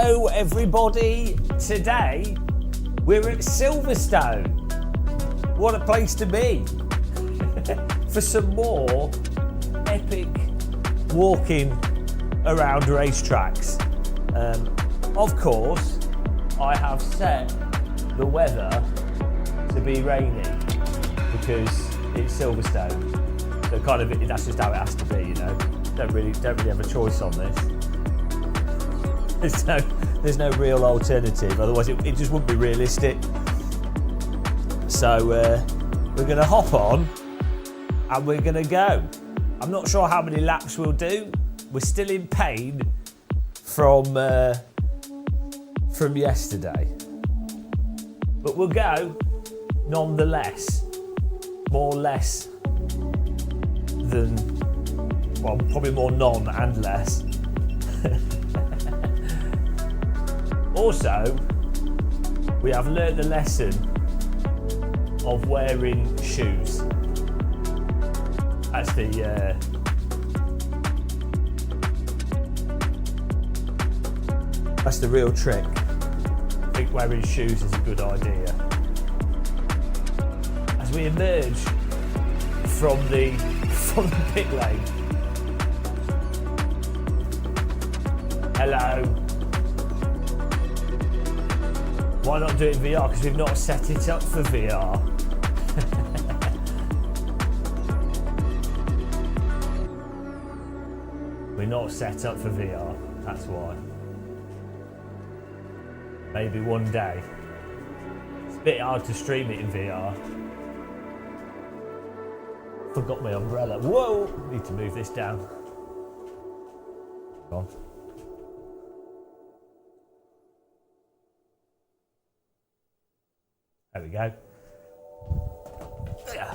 Hello everybody, today we're at Silverstone. What a place to be for some more epic walking around racetracks. Of course, I have set the weather to be rainy because it's Silverstone. So kind of that's just how it has to be, you know. Don't really have a choice on this. There's no real alternative, otherwise it just wouldn't be realistic. So we're going to hop on and we're going to go. I'm not sure how many laps we'll do. We're still in pain from yesterday, but we'll go nonetheless. More less than, well, probably more non and less. Also, we have learnt the lesson of wearing shoes. That's the real trick. I think wearing shoes is a good idea. As we emerge from the pit lane. Hello. Why not do it in VR? Because we've not set it up for VR. We're not set up for VR, that's why. Maybe one day. It's a bit hard to stream it in VR. Forgot my umbrella. Whoa! Need to move this down. Go on. There we go. Yeah.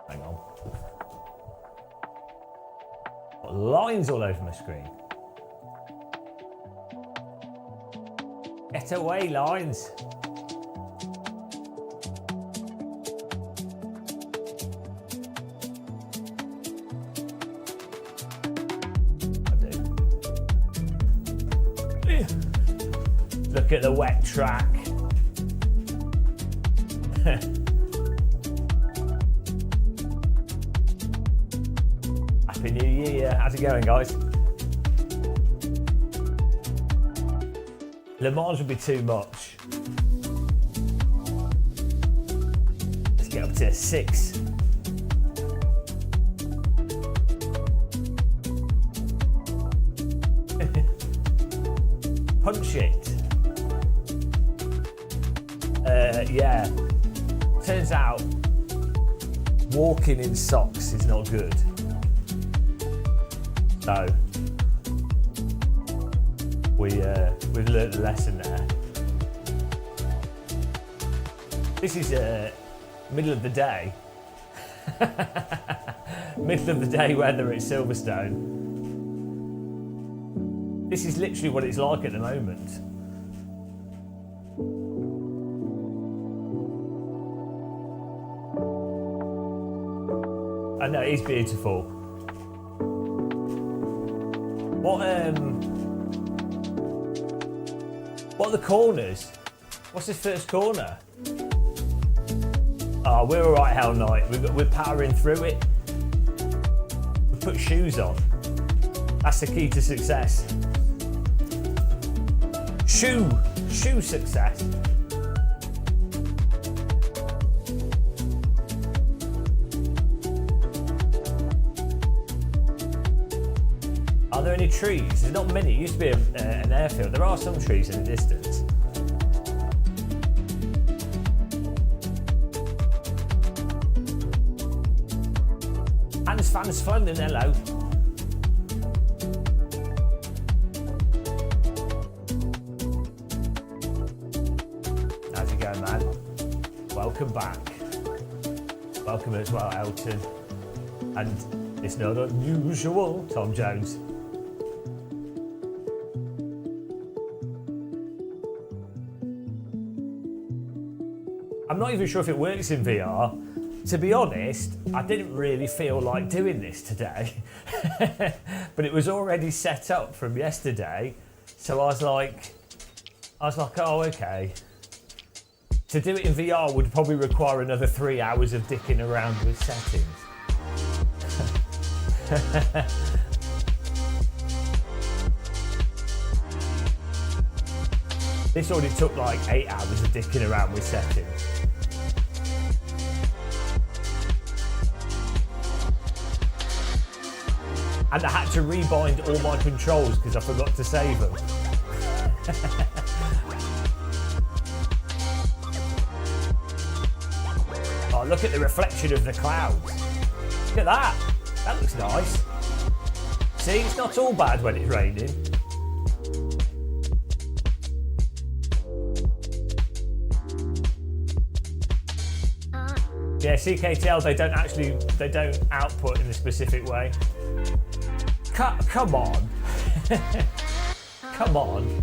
Hang on. Got lines all over my screen. Get away, lines. Look at the wet track. Happy New Year. How's it going, guys? Le Mans would be too much. Let's get up to 6. Punch it. Yeah. Turns out walking in socks is not good. So we've learned a lesson there. This is middle of the day. Middle of the day weather at Silverstone. This is literally what it's like at the moment. I know, it is beautiful. What are the corners? What's this first corner? Oh, we're all right, Hell Knight. We're powering through it. We put shoes on. That's the key to success. Shoe success. Are there any trees? There's not many. It used to be an airfield. There are some trees in the distance. Fans fun and hello. How's it going, man? Welcome back. Welcome as well, Elton. And it's not unusual, Tom Jones. I'm not even sure if it works in VR, to be honest, I didn't really feel like doing this today, but it was already set up from yesterday. So I was like, oh, okay. To do it in VR would probably require another 3 hours of dicking around with settings. This already took like 8 hours of dicking around with settings. And I had to rebind all my controls because I forgot to save them. Oh, look at the reflection of the clouds. Look at that. That looks nice. See, it's not all bad when it's raining. Yeah, CKTL, they don't output in a specific way. Come on. Come on.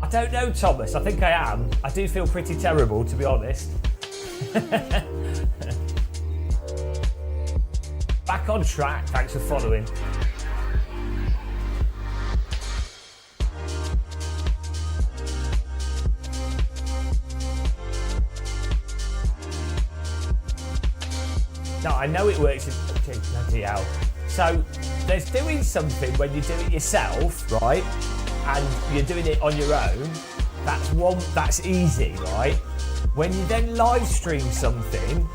I don't know, Thomas. I think I am. I do feel pretty terrible, to be honest. Back on track. Thanks for following. No, I know it works in bloody hell. So there's doing something when you do it yourself, right? And you're doing it on your own. That's easy, right? When you then live stream something,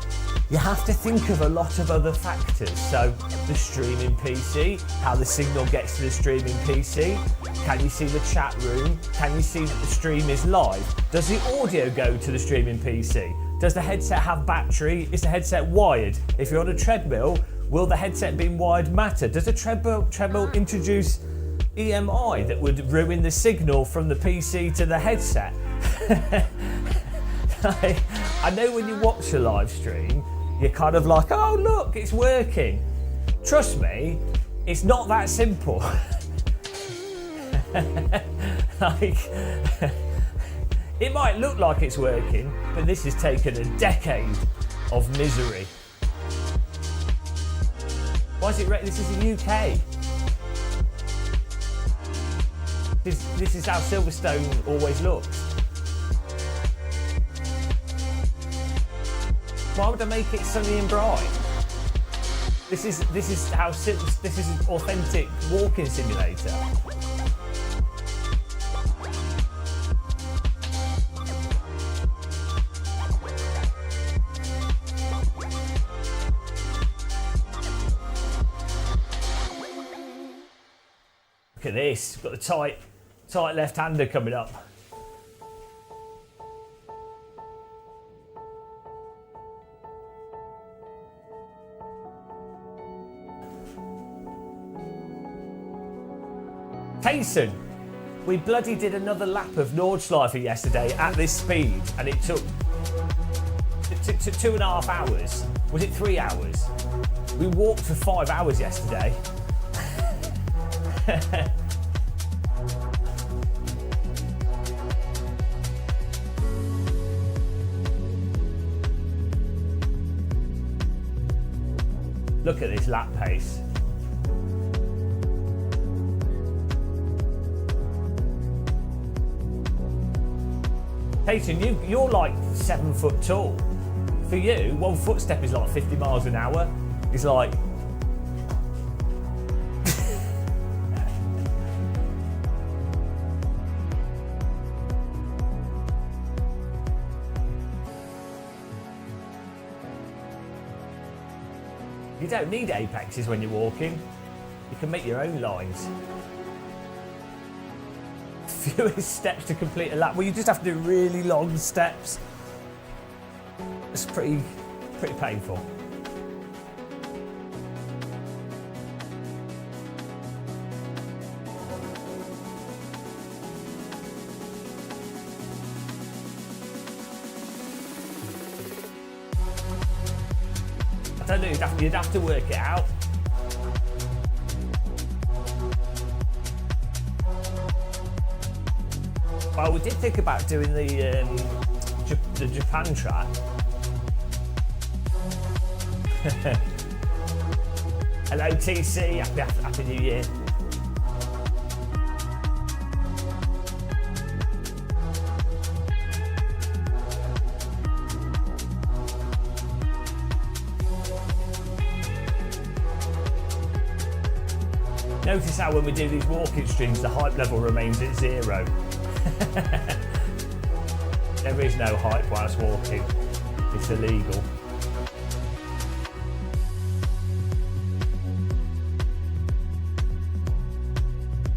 you have to think of a lot of other factors. So the streaming PC, how the signal gets to the streaming PC. Can you see the chat room? Can you see that the stream is live? Does the audio go to the streaming PC? Does the headset have battery? Is the headset wired? If you're on a treadmill, will the headset being wired matter? Does a treadmill introduce EMI that would ruin the signal from the PC to the headset? I know when you watch a live stream, you're kind of like, oh look, it's working. Trust me, it's not that simple. It might look like it's working, but this has taken a decade of misery. Why is it? This is the UK. This is how Silverstone always looks. Why would I make it sunny and bright? This is an authentic walking simulator. Look at this, got the tight left-hander coming up. Tayson, we bloody did another lap of Nordschleife yesterday at this speed, and it took 2.5 hours. Was it 3 hours? We walked for 5 hours yesterday. Look at this lap pace. Peyton, you're like 7 foot tall. For you, 1 footstep is like 50 miles an hour. It's like... You don't need apexes when you're walking. You can make your own lines. Fewest steps to complete a lap. Well, you just have to do really long steps. It's pretty painful. I don't know, you'd have to work it out. Well, we did think about doing the the Japan track. Hello TC, happy New Year. Notice how when we do these walking streams, the hype level remains at 0. There is no hype whilst walking. It's illegal.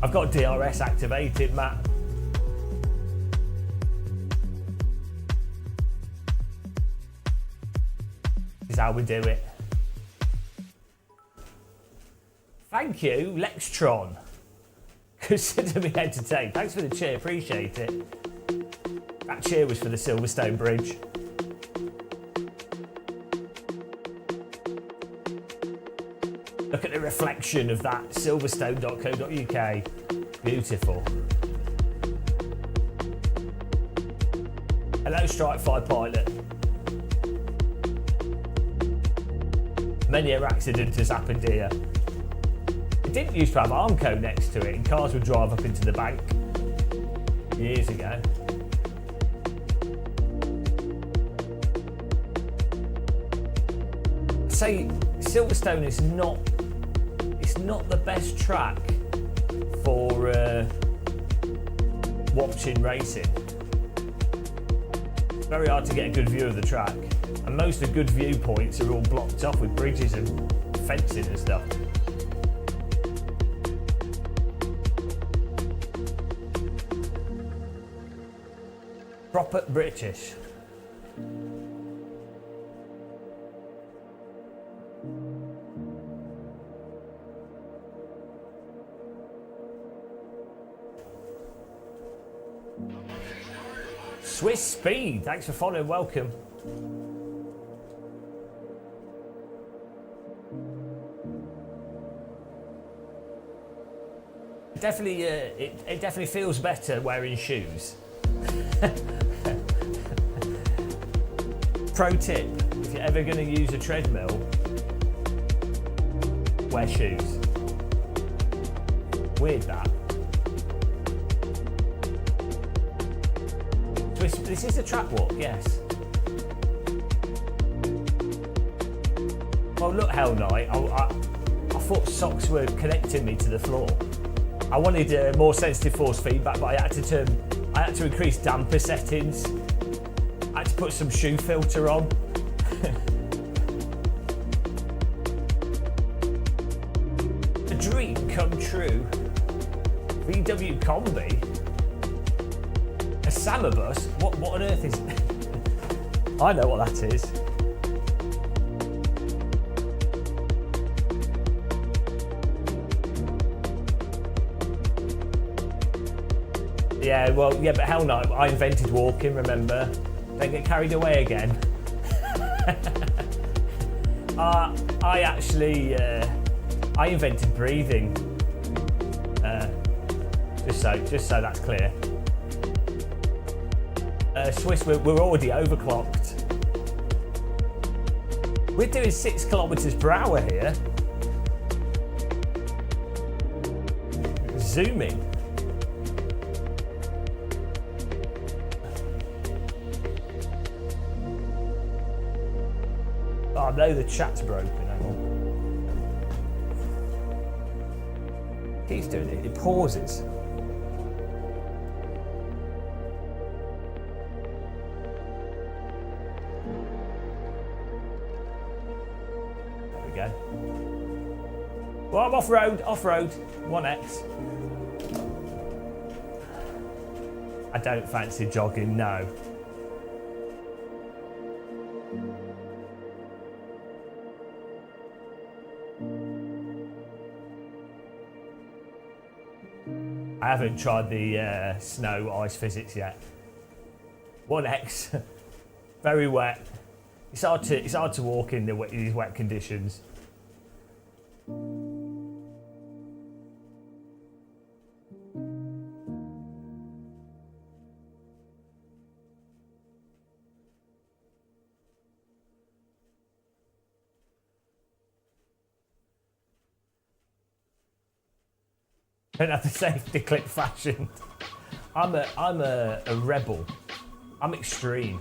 I've got DRS activated, Matt. This is how we do it. Thank you, Lextron. Consider me entertained. Thanks for the cheer, appreciate it. That cheer was for the Silverstone Bridge. Look at the reflection of that, silverstone.co.uk. Beautiful. Hello, Strike 5 pilot. Many an accident has happened here. It didn't used to have Armco next to it, and cars would drive up into the bank years ago. Say Silverstone is not the best track for watching racing. It's very hard to get a good view of the track, and most of the good viewpoints are all blocked off with bridges and fencing and stuff. Proper British. Swiss Speed, thanks for following, welcome. Definitely, it definitely feels better wearing shoes. Pro tip, if you're ever going to use a treadmill, wear shoes. Weird that. This is a track walk, yes. Well, look, Hell Knight, I thought socks were connecting me to the floor. I wanted more sensitive force feedback, but I had to increase damper settings. I had to put some shoe filter on. A dream come true. VW Combi. A Samabus? What on earth is it? I know what that is. Yeah, well, yeah, but hell no, I invented walking, remember? Don't get carried away again. I invented breathing. Just so that's clear. Swiss, we're already overclocked. We're doing 6 kilometers per hour here. Zooming. Oh no, the chat's broken, hang on. Keeps doing it, it pauses. There we go. Well, I'm off-road, 1X. I don't fancy jogging, no. I haven't tried the snow ice physics yet. 1X, very wet. It's hard to walk in these wet conditions. Don't have the safety clip fashioned. I'm a rebel. I'm extreme.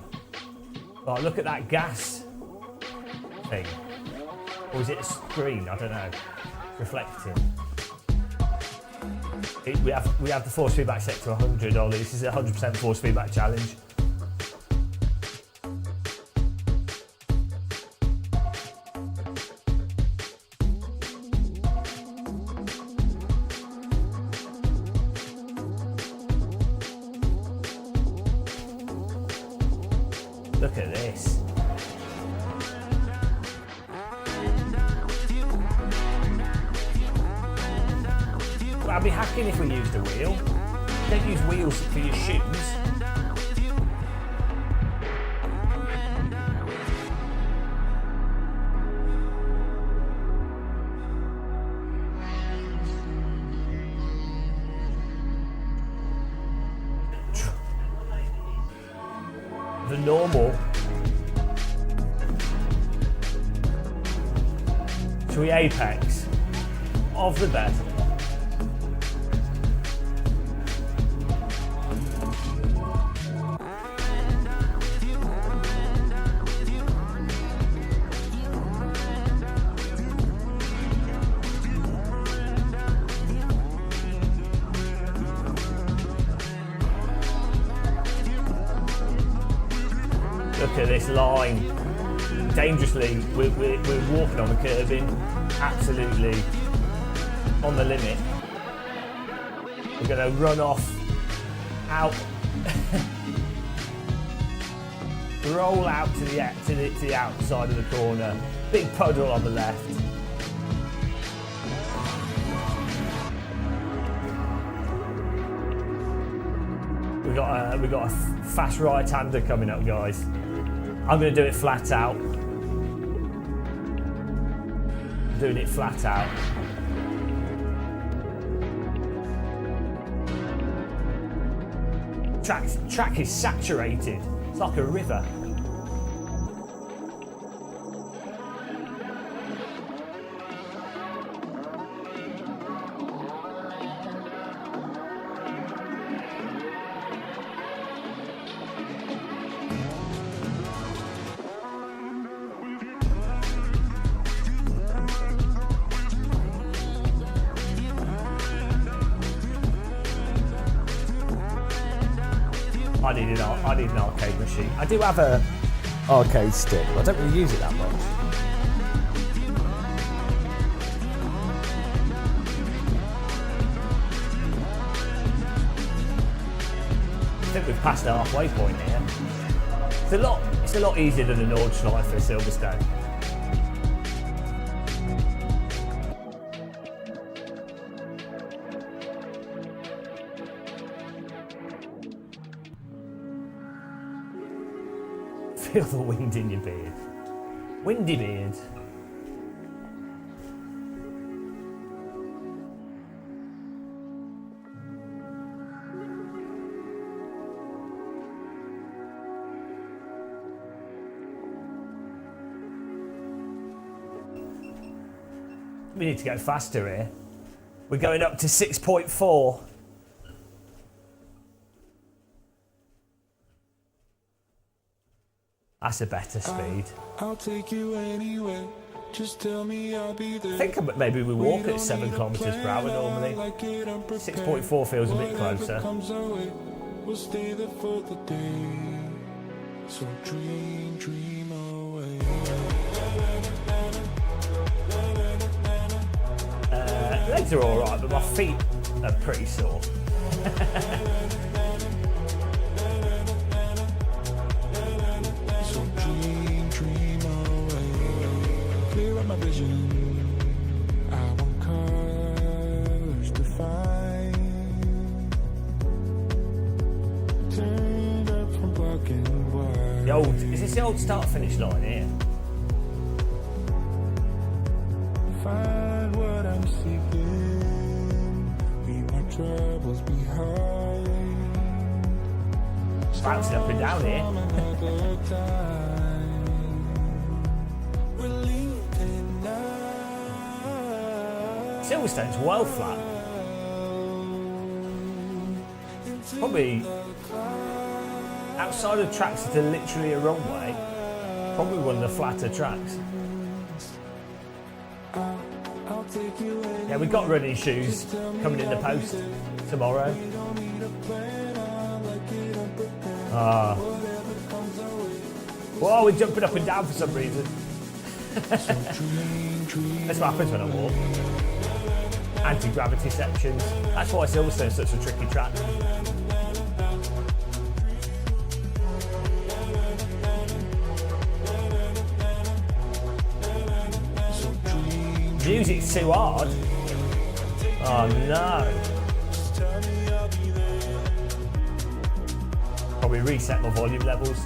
Oh, look at that gas thing. Or is it a screen? I don't know. Reflecting. We have the force feedback set to 100, Ollie. This is a 100% force feedback challenge. Look at this. I'd be hacking if we used a wheel. Don't use wheels for your shoes. The normal. Should we apex? Of the best. Look at this line. Dangerously, we're walking on the curbing, absolutely on the limit. We're going to run off, out, roll out to the outside of the corner. Big puddle on the left. We got a fast right-hander coming up, guys. I'm going to do it flat out. Doing it flat out. Track is saturated. It's like a river. I need an arcade machine. I do have a arcade stick, but I don't really use it that much. I think we've passed the halfway point here. It's a lot easier than a Nord slide for Silverstone. Feel the wind in your beard. Windy beard. We need to go faster here. We're going up to 6.4. That's a better speed. I'll take you anywhere. Just tell me I'll be there. I think maybe we walk at 7 kilometers per hour normally. 6.4 feels a bit closer. We'll stay there for the day. So dream away. Legs are all right, but my feet are pretty sore. My vision, I want colors to find. Turned up from black and white. Is this the old start-finish line here? Find what I'm seeking, leave my troubles behind. Bouncing up and down here. Silverstone's well flat. Probably outside of tracks that are literally a runway, probably one of the flatter tracks. Yeah, we've got running shoes coming in the post tomorrow. Whoa, we're jumping up and down for some reason. That's what happens when I walk. Anti-gravity sections. That's why Silverstone's such a tricky track. Music's too hard. Oh no. Probably reset my volume levels.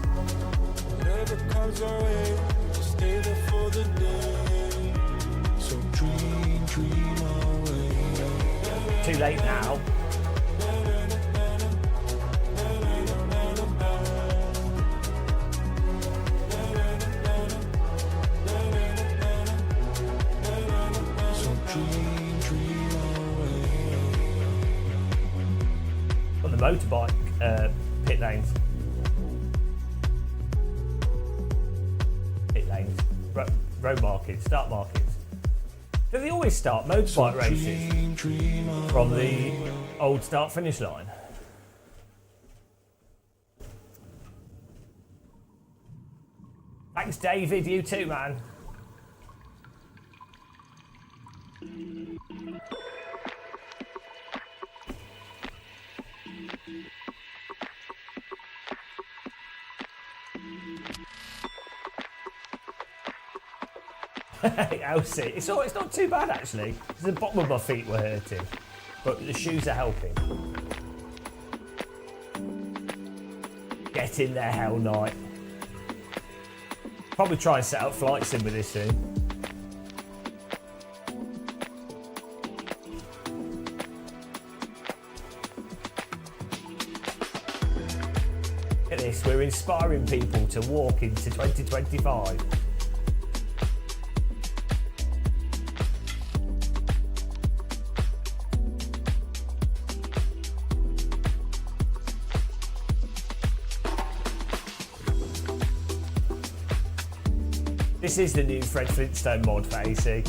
Too late now. Got the motorbike pit lanes. Pit lanes. Road markings, start markings. Do they always start motorbike races from the old start-finish line? Thanks, David. You too, man. Elsie, it's not too bad actually. The bottom of my feet were hurting, but the shoes are helping. Get in there, Hell Knight. Probably try and set up flight sim with this soon. Look at this, we're inspiring people to walk into 2025. This is the new Fred Flintstone mod for AC.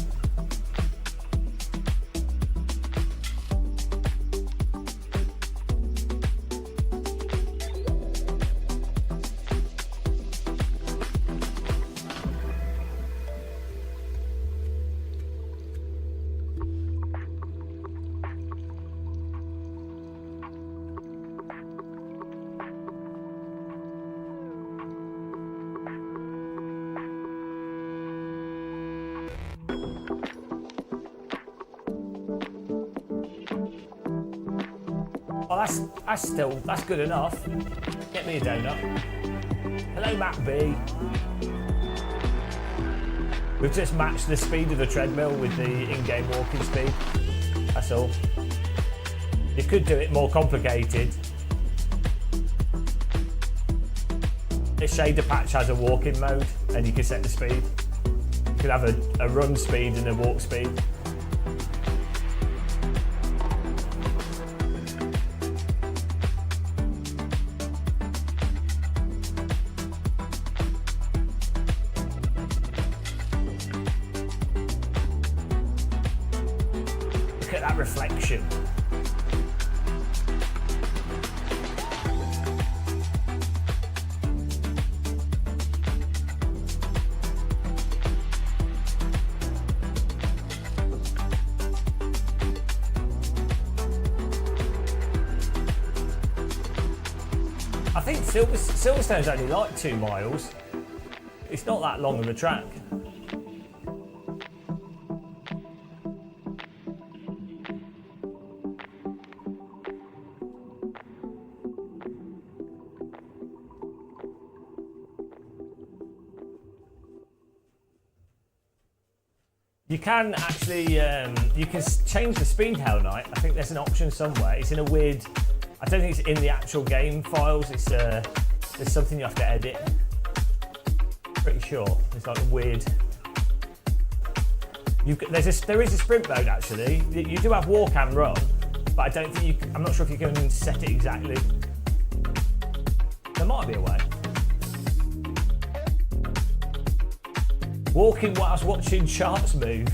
Oh, that's good enough. Get me a donut. Hello, Matt B. We've just matched the speed of the treadmill with the in-game walking speed. That's all. You could do it more complicated. This shader patch has a walking mode and you can set the speed. You could have a run speed and a walk speed. Reflection. I think Silverstone's only like 2 miles. It's not that long of a track. You can actually, you can change the speed, Hell Knight. I think there's an option somewhere. It's in a weird, I don't think it's in the actual game files. It's there's something you have to edit. Pretty sure. It's like a weird. There is a sprint mode actually. You do have walk and run, but I don't think I'm not sure if you can set it exactly. There might be a way. Walking whilst watching charts move.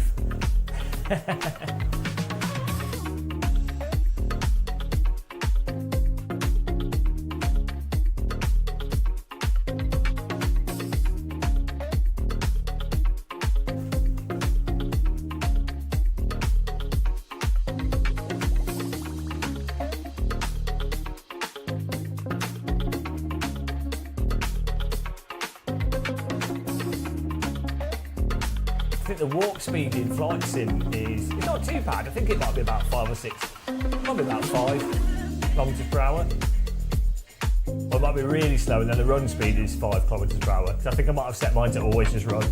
I think the walk speed in Flight Sim it's not too bad. I think it might be about 5 or 6, probably about 5 kilometres per hour. Or it might be really slow and then the run speed is 5 kilometres per hour. Because I think I might have set mine to always just run.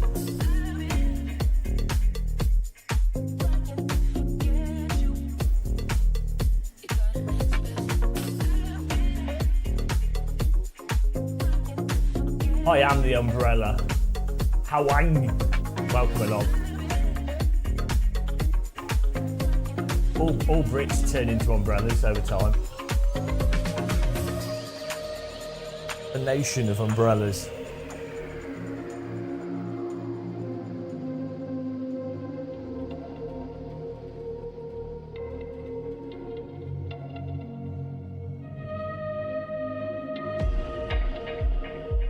I am the umbrella. Hawang. Welcome along. All Brits turn into umbrellas over time. A nation of umbrellas.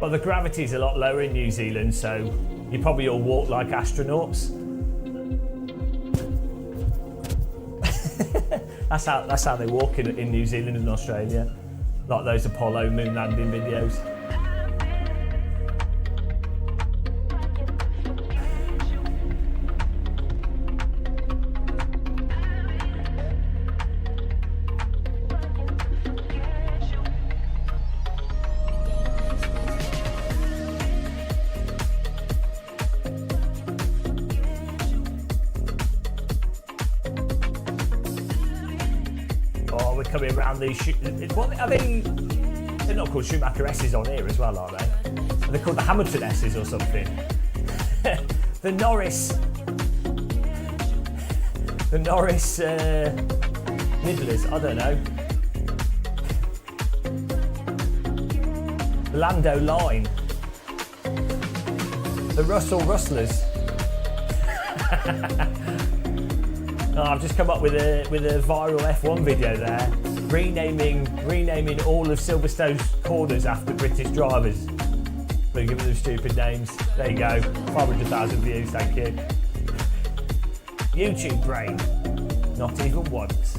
Well, the gravity's a lot lower in New Zealand, so you probably all walk like astronauts. that's how they walk in New Zealand and Australia, like those Apollo moon landing videos. We're coming around these. What are they? They're not called Schumacher S's on here as well, are they? Are they called the Hamilton S's or something? The Norris Nibblers. I don't know. The Lando Line. The Russell Rustlers. Oh, I've just come up with a viral F1 video there, renaming all of Silverstone's corners after British drivers. We're giving them stupid names. There you go, 500,000 views, thank you. YouTube brain, not even once.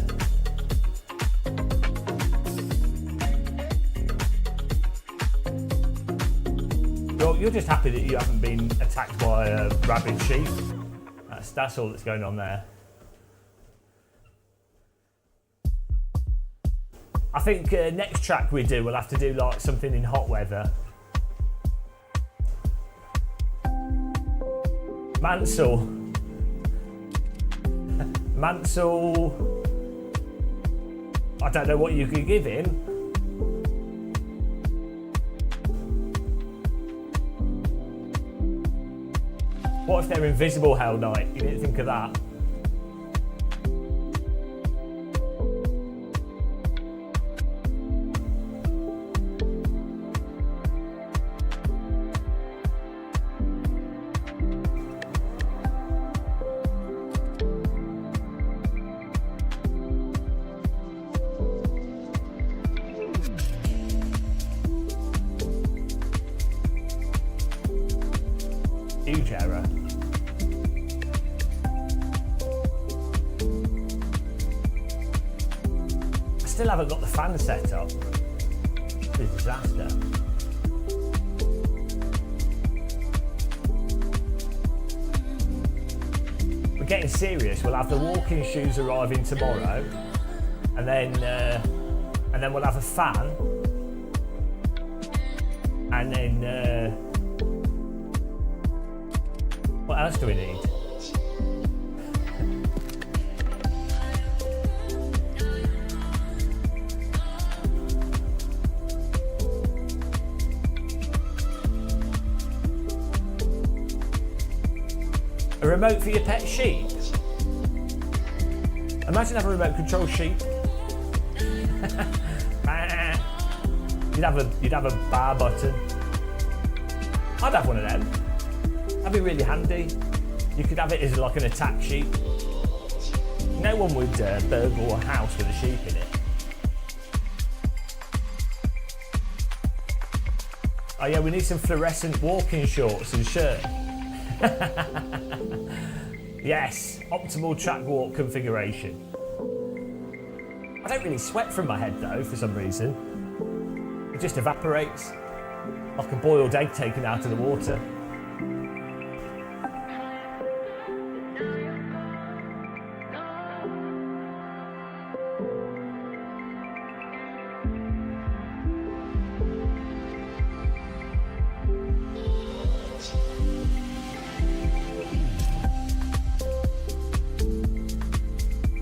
You're just happy that you haven't been attacked by a rabid sheep. That's all that's going on there. I think next track we do, we'll have to do like something in hot weather. Mansell. I don't know what you could give him. What if they're invisible Hell Knight? You didn't think of that. Huge error. I still haven't got the fan set up. It's a disaster. We're getting serious. We'll have the walking shoes arriving tomorrow, and then we'll have a fan, and then. What else do we need? A remote for your pet sheep? Imagine having a remote control sheep You'd have a bar button. I'd have one of them. That'd be really handy. You could have it as like an attack sheep. No one would burgle a house with a sheep in it. Oh yeah, we need some fluorescent walking shorts and shirt. Yes, optimal track walk configuration. I don't really sweat from my head though, for some reason. It just evaporates, like a boiled egg taken out of the water.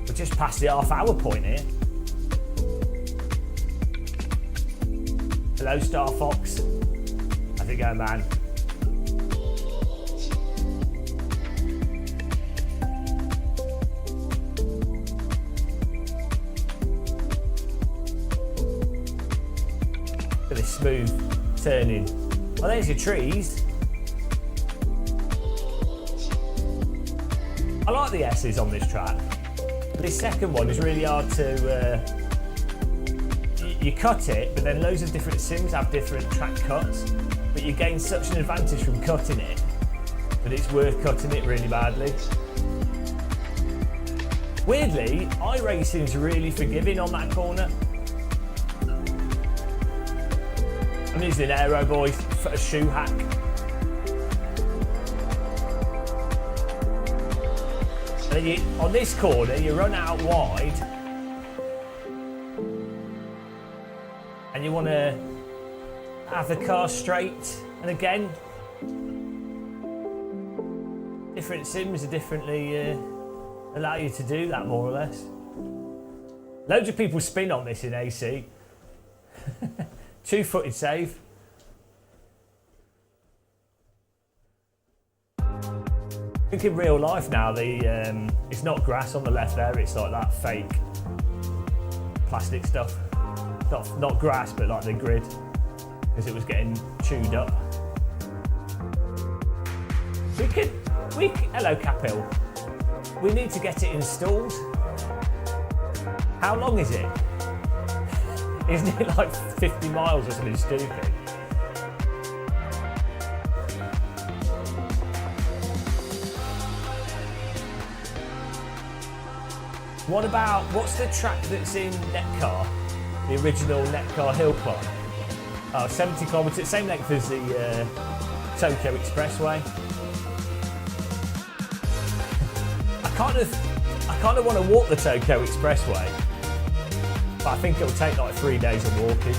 We're just past the half-hour point here. Hello, Star Fox. How's it going, man? Look at this smooth turning. Oh, there's your trees. I like the S's on this track. This second one is really hard to... you cut it, but then loads of different sims have different track cuts, but you gain such an advantage from cutting it that it's worth cutting it really badly. Weirdly, iRacing's really forgiving on that corner. I'm using an aero, boys, for a shoe hack. And then on this corner, you run out wide, and you want to have the car straight. And again, different sims are differently allow you to do that, more or less. Loads of people spin on this in AC. Two-footed save. I think in real life now, it's not grass on the left there, it's like that fake plastic stuff. Not grass, but like the grid, because it was getting chewed up. Hello Capil. We need to get it installed. How long is it? Isn't it like 50 miles or something stupid? What's the track that's in Netcar? The original Netcar hill climb. Oh, 70 kilometres, same length as the Tokyo Expressway. I kind of want to walk the Tokyo Expressway, but I think it'll take like 3 days of walking.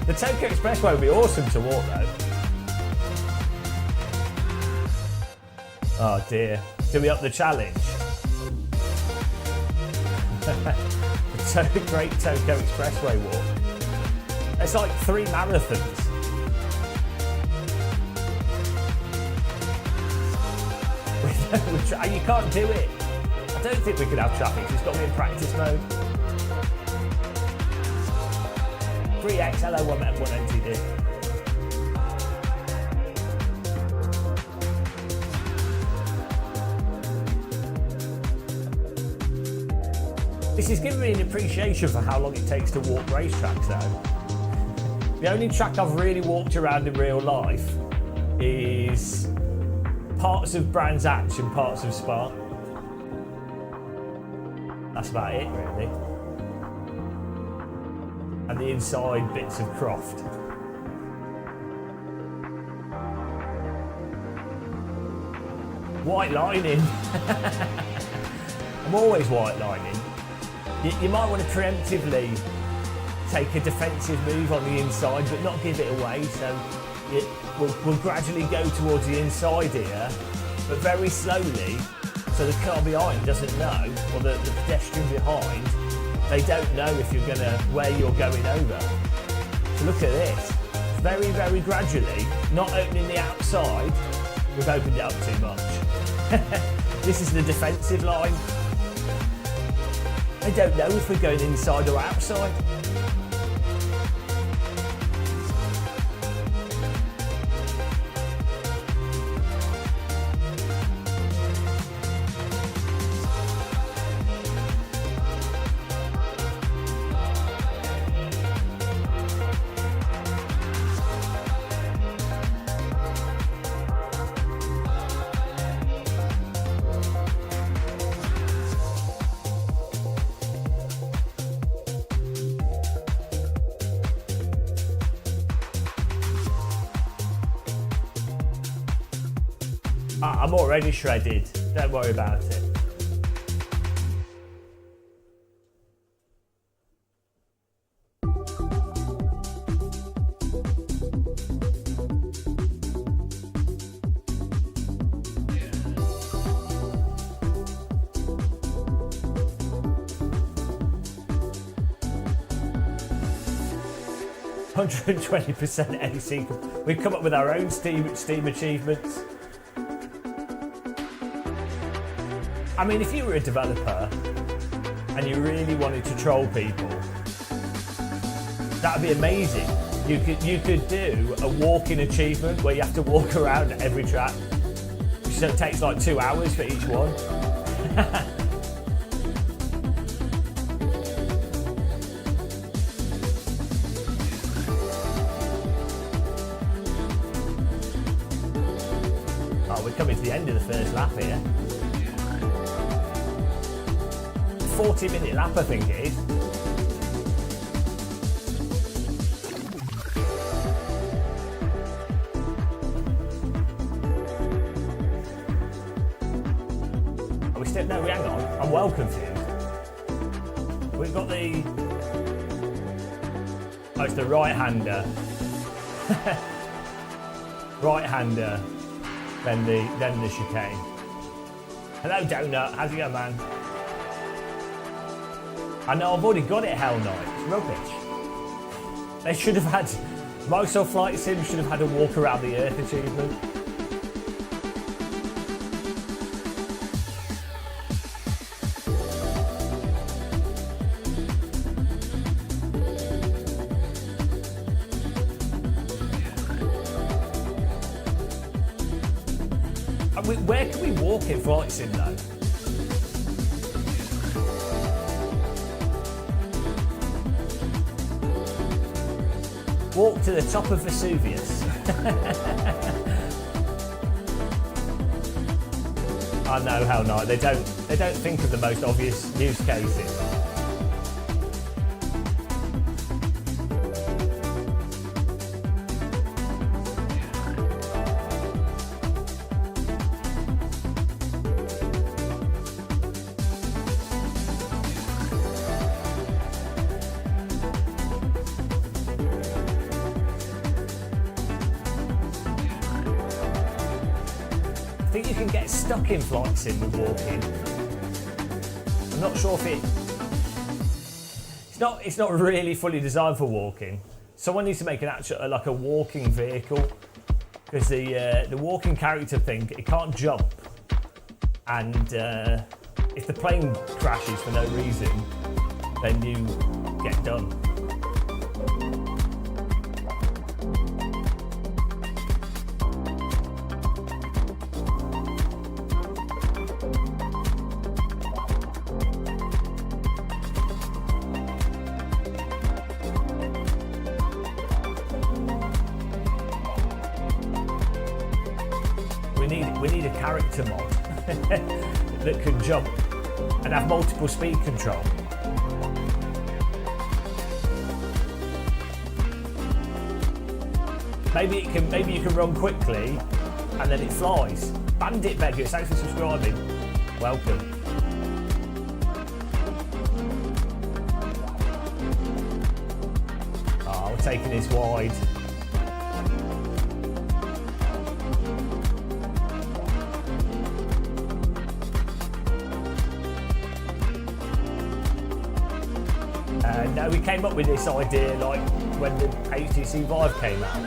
The Tokyo Expressway would be awesome to walk though. Oh dear. Do we up the challenge? The Great Tokyo Expressway walk. It's like 3 marathons. You can't do it. I don't think we could have traffic, it's got to be in practice mode. 3X, hello, 1NTD. This is giving me an appreciation for how long it takes to walk racetracks though. The only track I've really walked around in real life is parts of Brands Hatch and parts of Spa. That's about it really. And the inside bits of Croft. White lining. I'm always white lining. You might want to preemptively take a defensive move on the inside, but not give it away. So we'll gradually go towards the inside here, but very slowly, so the car behind doesn't know, or the pedestrian behind, they don't know if you're where you're going over. So look at this. Very, very gradually, not opening the outside. We've opened it up too much. This is the defensive line. I don't know if we're going inside or outside. I'm already shredded, don't worry about it. %120% AC. We've come up with our own Steam achievements. I mean, if you were a developer and you really wanted to troll people, that would be amazing. You could do a walking achievement where you have to walk around every track, which takes like 2 hours for each one. Oh, we're coming to the end of the first lap here. 40-minute lap, I think it is. Are we still? No, hang on. I'm well confused. We've got the. Oh, it's the right-hander. Right-hander. Then the chicane. Hello, Donut. How's it going, man? I know I've already got it, Hell Knight. It's rubbish. They should have had. Microsoft Flight Sim should have had a walk around the Earth achievement. Where can we walk in Flight Sim though? Walk to the top of Vesuvius. I know, Hell Knight. They don't think of the most obvious use cases. I think you can get stuck in Flight Sim with walking. I'm not sure if it's not really fully designed for walking. Someone needs to make an actual like a walking vehicle, because the walking character thing, it can't jump, and if the plane crashes for no reason, then you get done. We need a character mod that can jump and have multiple speed control. Maybe you can run quickly and then it flies. Bandit Beggar, thanks for subscribing. Welcome. Oh, we're taking this wide. No, we came up with this idea like when the HTC Vive came out,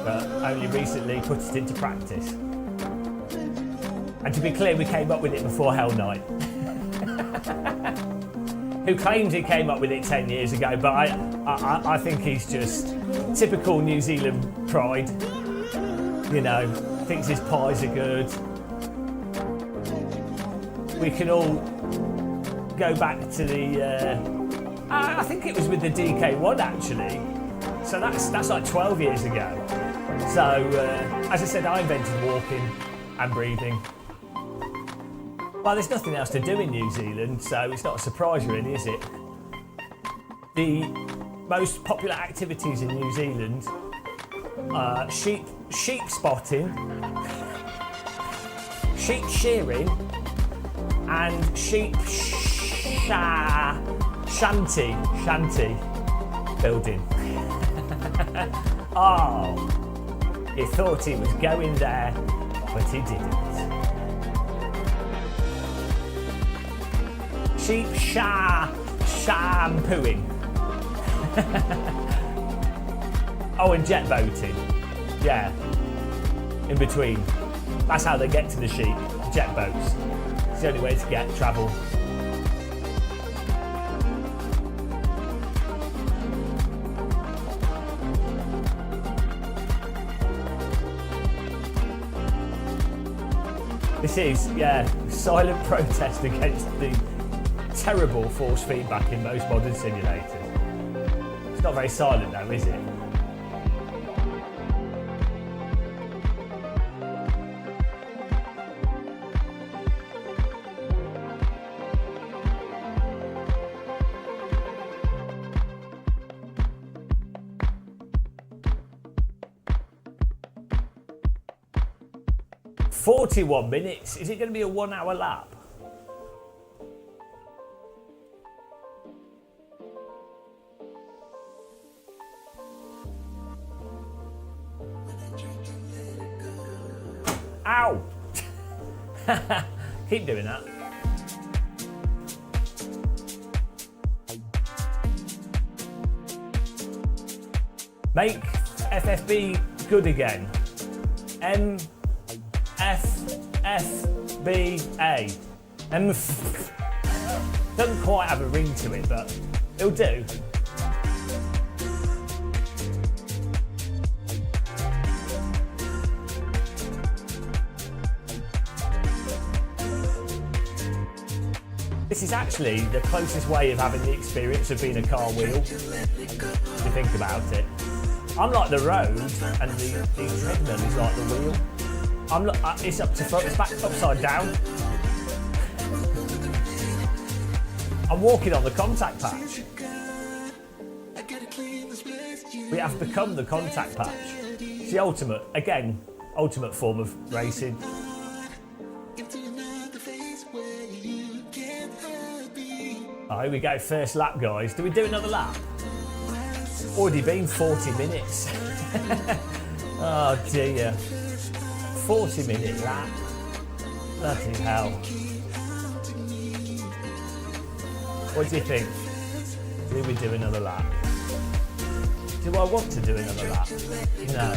but only recently put it into practice. And to be clear, we came up with it before Hell Knight. who claims he came up with it 10 years ago, but I think he's just typical New Zealand pride. You know, thinks his pies are good. We can all go back to the, I think it was with the DK1 actually. So that's like 12 years ago. So, as I said, I invented walking and breathing. Well, there's nothing else to do in New Zealand, so it's not a surprise really, is it? The most popular activities in New Zealand are sheep spotting, sheep shearing, and sheep shanty building. Oh, he thought he was going there, but he didn't. Sheep shampooing. Oh, and jet boating. Yeah, in between. That's how they get to the sheep, jet boats. It's the only way to travel. This is, yeah, silent protest against the terrible force feedback in most modern simulators. It's not very silent though, is it? "41 minutes? Is it going to be a 1 hour lap?" Ow! Keep doing that. Make FFB good again. MFFBA. Doesn't quite have a ring to it, but it'll do. This is actually the closest way of having the experience of being a car wheel, if you think about it. I'm like the road, and the treadmill is like the wheel. It's up to front, it's back upside down. I'm walking on the contact patch. We have become the contact patch. It's the ultimate form of racing. Oh, here we go, first lap, guys. Do we do another lap? Already been 40 minutes. Oh dear. 40-minute lap. Bloody hell. What do you think? Do we do another lap? Do I want to do another lap? No.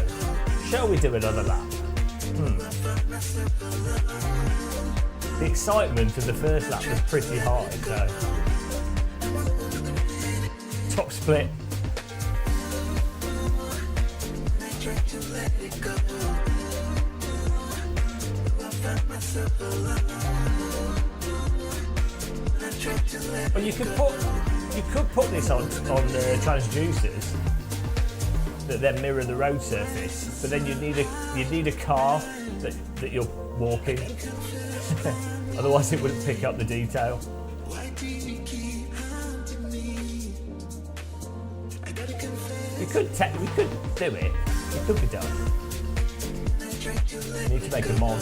Shall we do another lap? The excitement of the first lap was pretty high, so. Top split. Well, you could put this on transducers that then mirror the road surface, but then you need a car that you're walking. Otherwise, it wouldn't pick up the detail. We could do it. It could be done. We need to make a mod.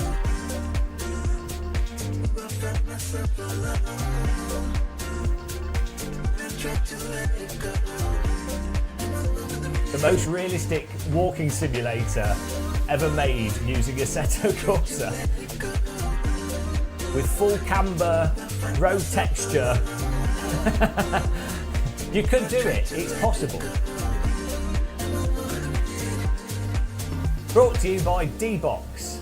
The most realistic walking simulator ever made using Assetto Corsa. With full camber, road texture. You could do it, it's possible. Brought to you by D-Box.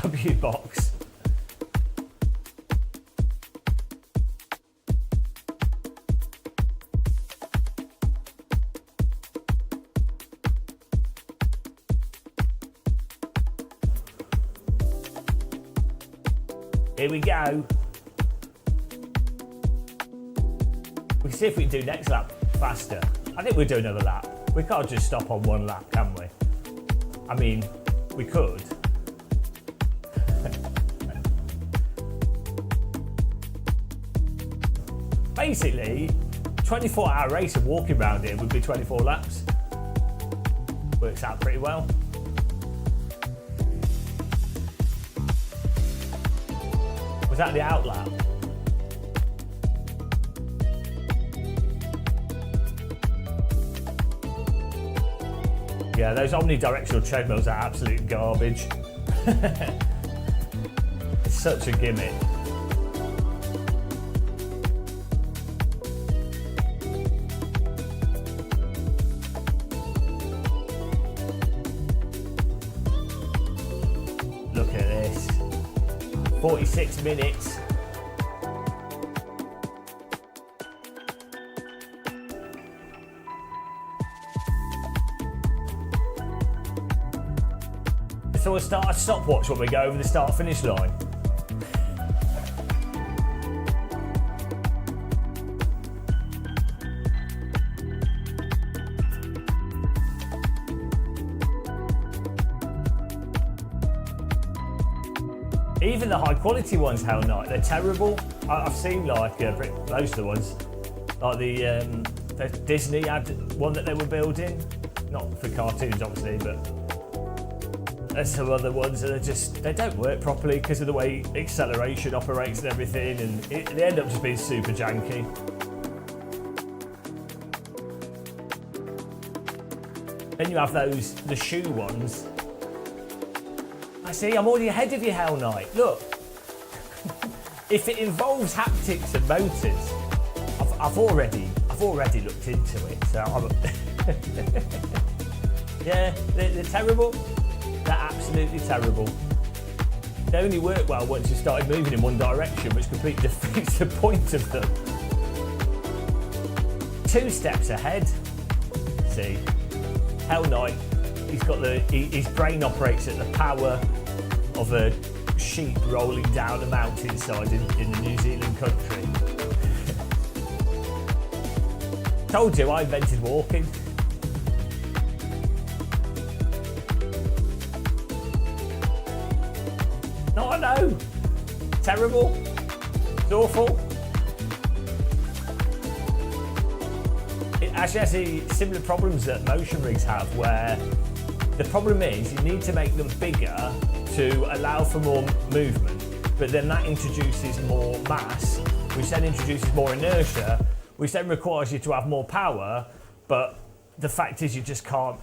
BMW box. Here we go. We can see if we can do next lap faster. I think we'll do another lap. We can't just stop on one lap, can we? I mean, we could. Basically, 24-hour race of walking around here would be 24 laps. Works out pretty well. Was that the out lap? Yeah, those omnidirectional treadmills are absolute garbage. It's such a gimmick. Look at this. 46 minutes. So we'll start a stopwatch when we go over the start-finish line. Even the high-quality ones, hell no, they're terrible. I've seen like most of the ones, like the Disney had one that they were building, not for cartoons obviously, but. There's some other ones that they don't work properly because of the way acceleration operates and everything, and they end up just being super janky. Then you have the shoe ones. I see, I'm already ahead of you, Hell Knight. Look, if it involves haptics and motors, I've already looked into it. So yeah, they're terrible. They're absolutely terrible. They only work well once you started moving in one direction, which completely defeats the point of them. 2 steps ahead. See, Hell Knight, he's got his brain operates at the power of a sheep rolling down a mountainside in the New Zealand country. Told you I invented walking. No, I know. Terrible. It's awful. It actually has the similar problems that motion rigs have, where the problem is you need to make them bigger to allow for more movement, but then that introduces more mass, which then introduces more inertia, which then requires you to have more power, but the fact is you just can't.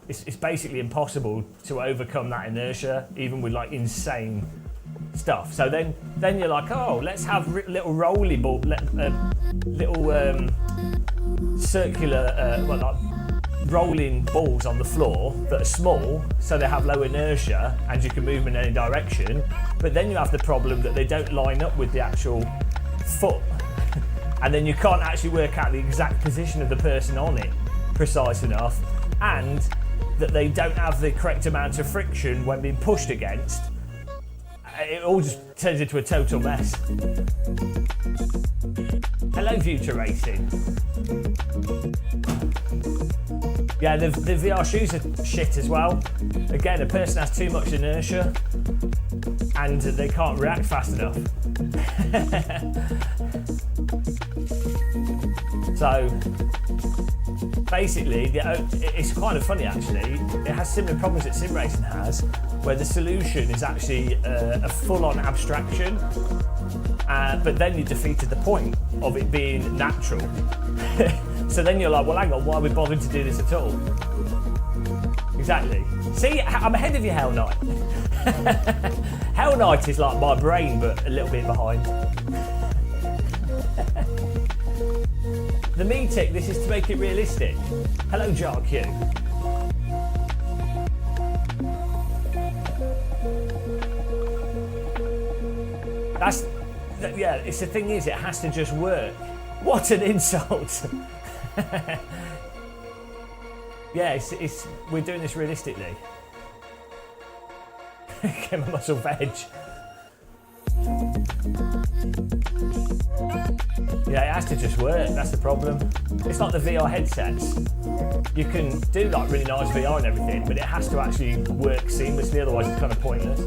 It's basically impossible to overcome that inertia, even with like insane stuff. So then you're like, oh, let's have little rolly ball, little circular, like rolling balls on the floor that are small, so they have low inertia and you can move in any direction. But then you have the problem that they don't line up with the actual foot, and then you can't actually work out the exact position of the person on it precise enough, and that they don't have the correct amount of friction when being pushed against. It all just turns into a total mess. Hello, Future Racing. Yeah, the VR shoes are shit as well. Again, a person has too much inertia and they can't react fast enough. So basically, it's kind of funny actually. It has similar problems that sim racing has, where the solution is actually a full-on abstraction, but then you defeated the point of it being natural. So then you're like, well, hang on, why are we bothering to do this at all? Exactly. See, I'm ahead of you, Hell Knight. Hell Knight is like my brain, but a little bit behind. The Metic, this is to make it realistic. Hello, JarQ. Yeah, it's the thing is, it has to just work. What an insult! Yeah, we're doing this realistically. Get my muscle veg. Yeah, it has to just work, that's the problem. It's like the VR headsets. You can do like really nice VR and everything, but it has to actually work seamlessly, otherwise it's kind of pointless.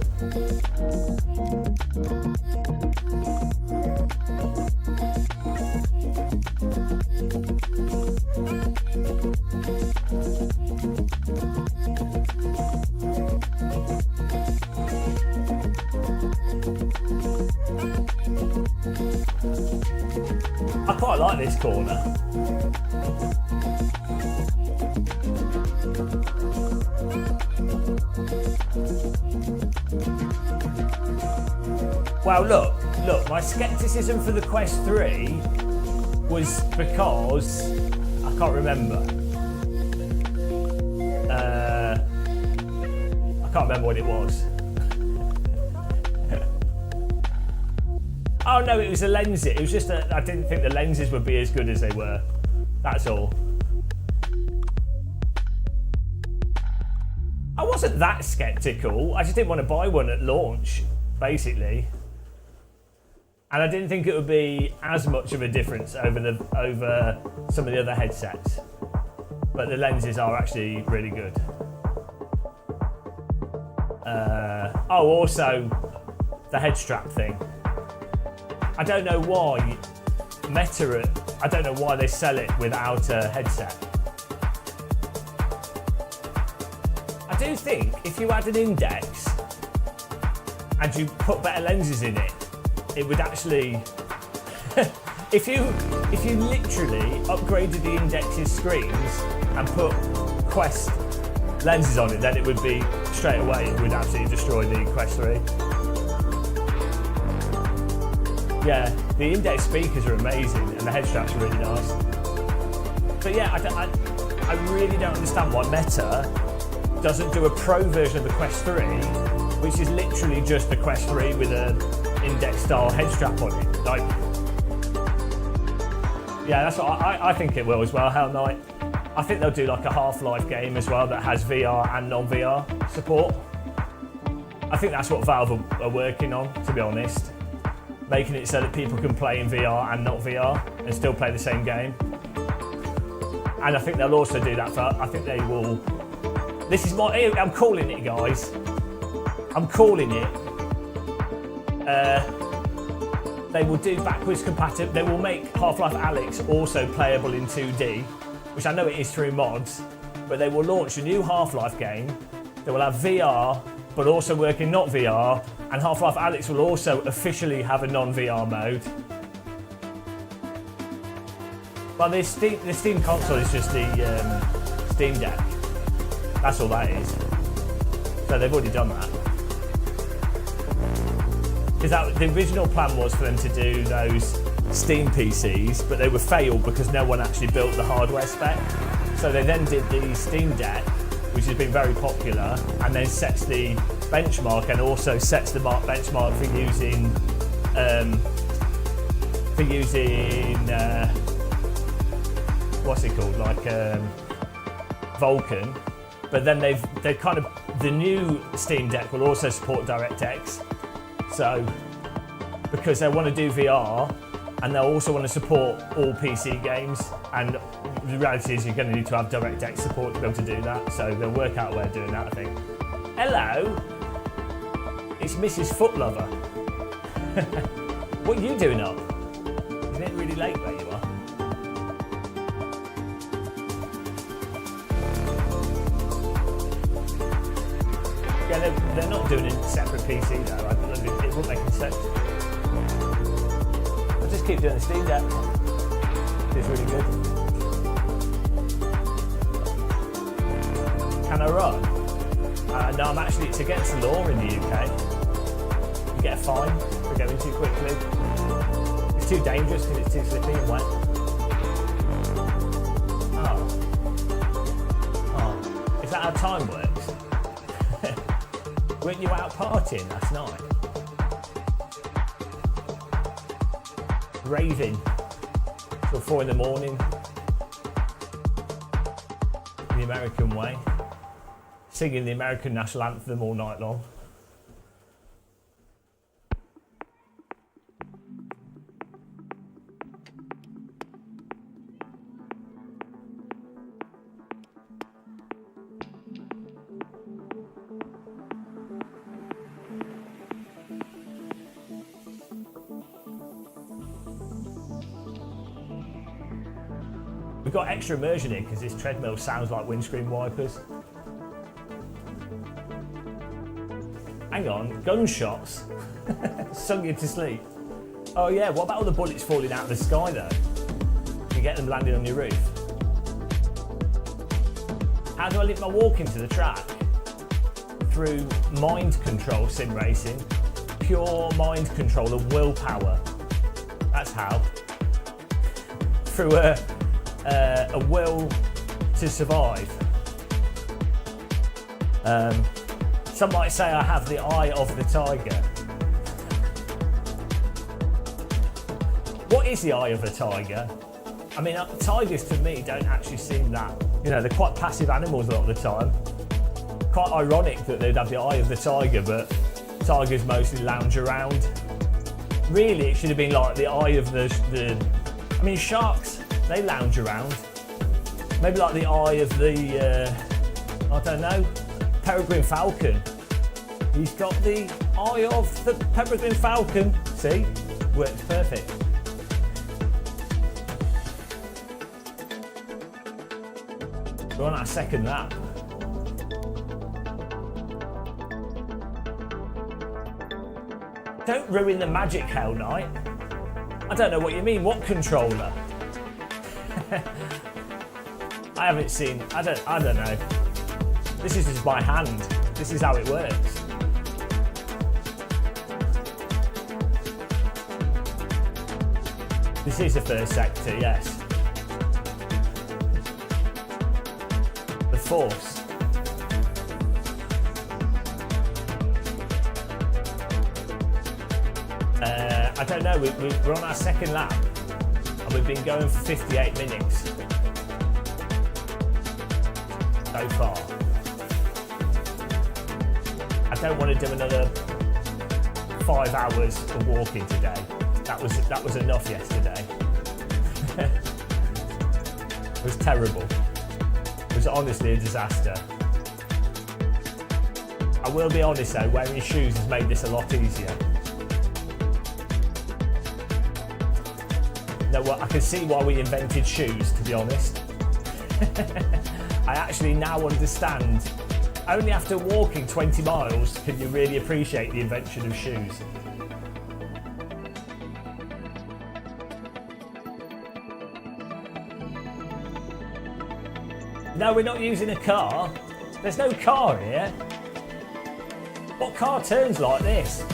I quite like this corner. Well, look, my scepticism for the Quest 3 was because I can't remember. I can't remember what it was. Oh no, it was the lenses. It was just that I didn't think the lenses would be as good as they were. That's all. I wasn't that sceptical. I just didn't want to buy one at launch, basically. And I didn't think it would be as much of a difference over some of the other headsets. But the lenses are actually really good. Also the head strap thing. I don't know why I don't know why they sell it without a headset. I do think if you had an Index and you put better lenses in it, it would actually if you literally upgraded the Index's screens and put Quest lenses on it, then it would be straight away, it would absolutely destroy the Quest 3. Yeah, the Index speakers are amazing and the head straps are really nice. But yeah, I really don't understand why Meta doesn't do a pro version of the Quest 3, which is literally just the Quest 3 with an Index style head strap on it. Like, yeah, that's what I think it will as well, Hell Knight. I think they'll do like a Half-Life game as well that has VR and non-VR support. I think that's what Valve are working on, to be honest. Making it so that people can play in VR and not VR and still play the same game. And I think they'll also do that I think they will. This is I'm calling it, guys. I'm calling it. They will do backwards compatible. They will make Half-Life Alyx also playable in 2D, which I know it is through mods, but they will launch a new Half-Life game that will have VR, but also work in not VR, and Half-Life Alyx will also officially have a non-VR mode. Well, the Steam console is just the Steam Deck. That's all that is. So they've already done that. Because the original plan was for them to do those Steam PCs, but they were failed because no one actually built the hardware spec. So they then did the Steam Deck, which has been very popular, and then sets the benchmark and also sets the benchmark for using what's it called, like Vulkan. But then they've kind of, the new Steam Deck will also support DirectX. So because they want to do VR and they'll also want to support all PC games, and the reality is you're going to need to have DirectX support to be able to do that. So they'll work out a way of doing that, I think. Hello, it's Mrs. Footlover. What are you doing up? Isn't it really late where you are? Yeah, they're not doing a separate PC though. It wouldn't make any sense. I'll just keep doing the Steam Deck. It's really good. Can I run? No, it's against the law in the UK. You get a fine for going too quickly. It's too dangerous because it's too slippy and wet. Oh. Is that how time works? Weren't you out partying last night? raving till 4 in the morning, the American way, singing the American national anthem all night long. We've got extra immersion here because this treadmill sounds like windscreen wipers. Hang on, gunshots sung you to sleep. Oh yeah, what about all the bullets falling out of the sky though? You get them landing on your roof. How do I link my walking to the track? Through mind control sim racing. Pure mind control of willpower. That's how. Through a will to survive. Some might say I have the eye of the tiger. What is the eye of a tiger? I mean, tigers to me don't actually seem that, you know, they're quite passive animals a lot of the time. Quite ironic that they'd have the eye of the tiger, but tigers mostly lounge around. Really, it should have been like the eye of I mean, sharks, they lounge around. Maybe like the eye of the, I don't know, peregrine falcon. He's got the eye of the peregrine falcon. See? Works perfect. We're on our second lap. Don't ruin the magic, Hell Knight. I don't know what you mean. What controller? I haven't seen. I don't know. This is just by hand. This is how it works. This is the first sector, yes. The force. I don't know, we're on our second lap and we've been going for 58 minutes so far. I don't want to do another 5 hours of walking today. That was enough yesterday. It was terrible. It was honestly a disaster. I will be honest though, wearing shoes has made this a lot easier. No, well, I can see why we invented shoes, to be honest. I actually now understand. Only after walking 20 miles can you really appreciate the invention of shoes. No, we're not using a car. There's no car here. What car turns like this?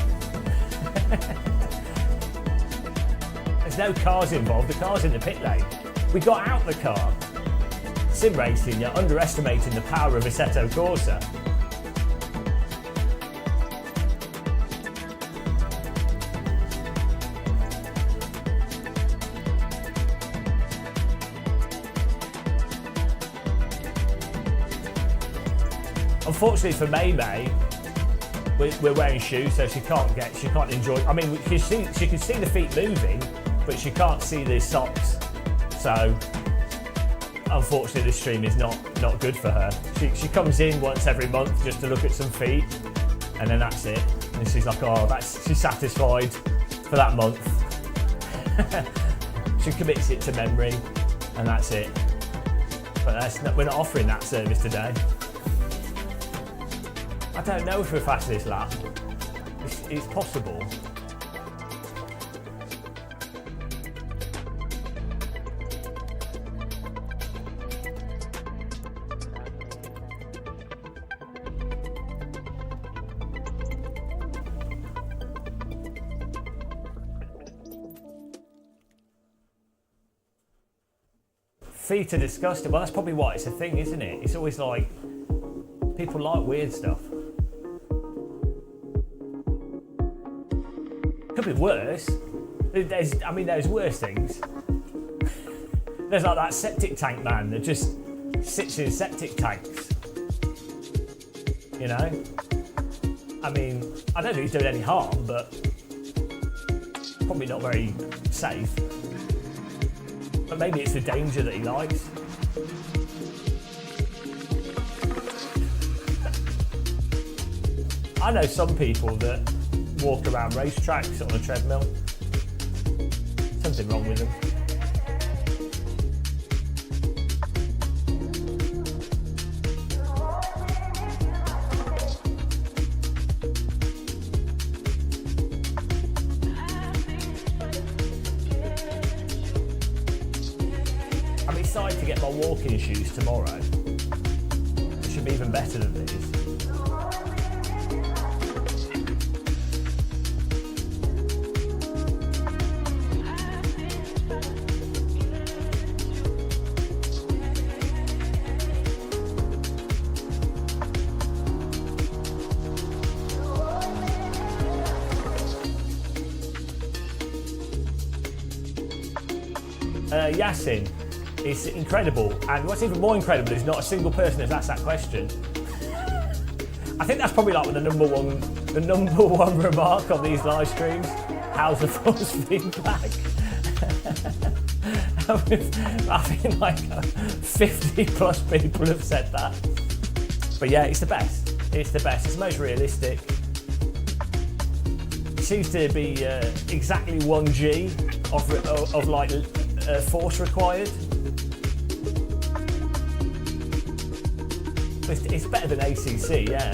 There's no cars involved, the car's in the pit lane. We got out the car. Sim racing, you're underestimating the power of Assetto Corsa. Unfortunately for May, we're wearing shoes, so she can't enjoy. I mean, she can see the feet moving, but she can't see the socks. So, unfortunately, this stream is not good for her. She comes in once every month just to look at some feet, and then that's it. And she's like, oh, she's satisfied for that month. She commits it to memory, and that's it. But we're not offering that service today. I don't know if we're fast this lap. It's possible. Feet are disgusting. Well, that's probably why it's a thing, isn't it? It's always like, people like weird stuff. Could be worse. There's worse things. There's like that septic tank man that just sits in septic tanks. You know? I mean, I don't think he's doing any harm, but probably not very safe. But maybe it's the danger that he likes. I know some people that walk around racetracks on a treadmill. Something wrong with them. I'm excited to get my walking shoes tomorrow. They should be even better than these. Yasin, it's incredible, and what's even more incredible is not a single person has asked that question. I think that's probably like the number one remark on these live streams. How's the force feedback? I think like 50 plus people have said that. But yeah, it's the best. It's the best. It's the most realistic. It seems to be exactly 1G of like force required. It's better than ACC, yeah.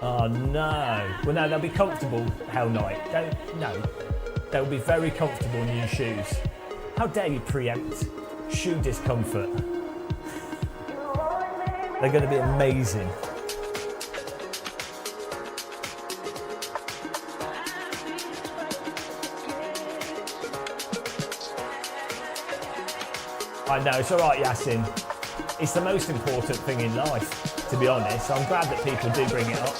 Oh no. Well, no, they'll be comfortable, Hell Knight. They'll be very comfortable new shoes. How dare you preempt shoe discomfort? They're going to be amazing. I know, it's alright, Yasin. It's the most important thing in life, to be honest. I'm glad that people do bring it up.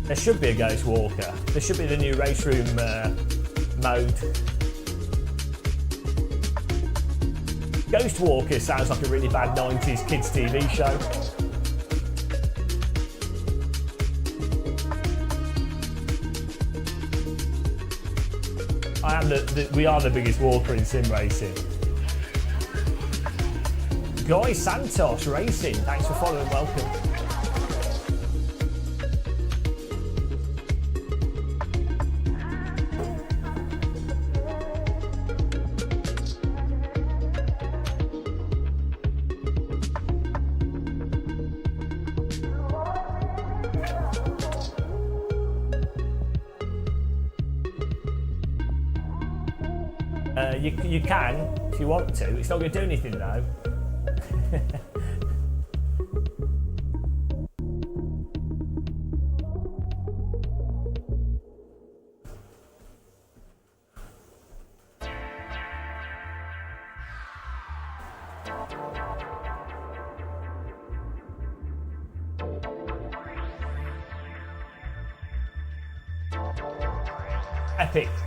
There should be a Ghost Walker. There should be the new race room mode. Ghost Walker sounds like a really bad 90s kids TV show. We are the biggest walker in sim racing. Guy Santos Racing, thanks for following, welcome. You can, if you want to. It's not going to do anything though.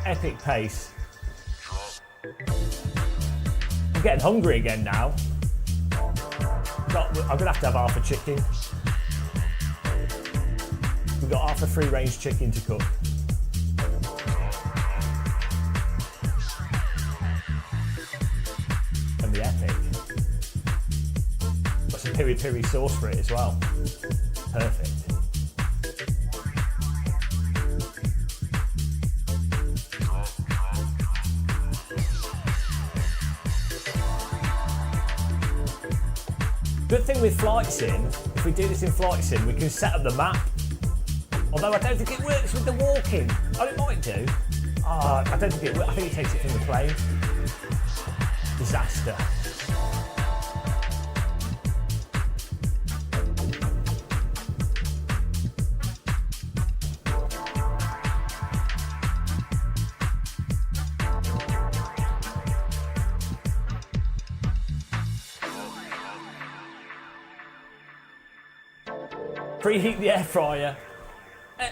Epic pace. I'm getting hungry again now. I'm going to have half a chicken. We've got half a free range chicken to cook. And the epic. Got some piri piri sauce for it as well. Perfect. Good thing with Flight Sim, if we do this in Flight Sim, we can set up the map. Although I don't think it works with the walking. Oh, it might do. I don't think it works. I think it takes it from the plane. Disaster. Preheat the air fryer.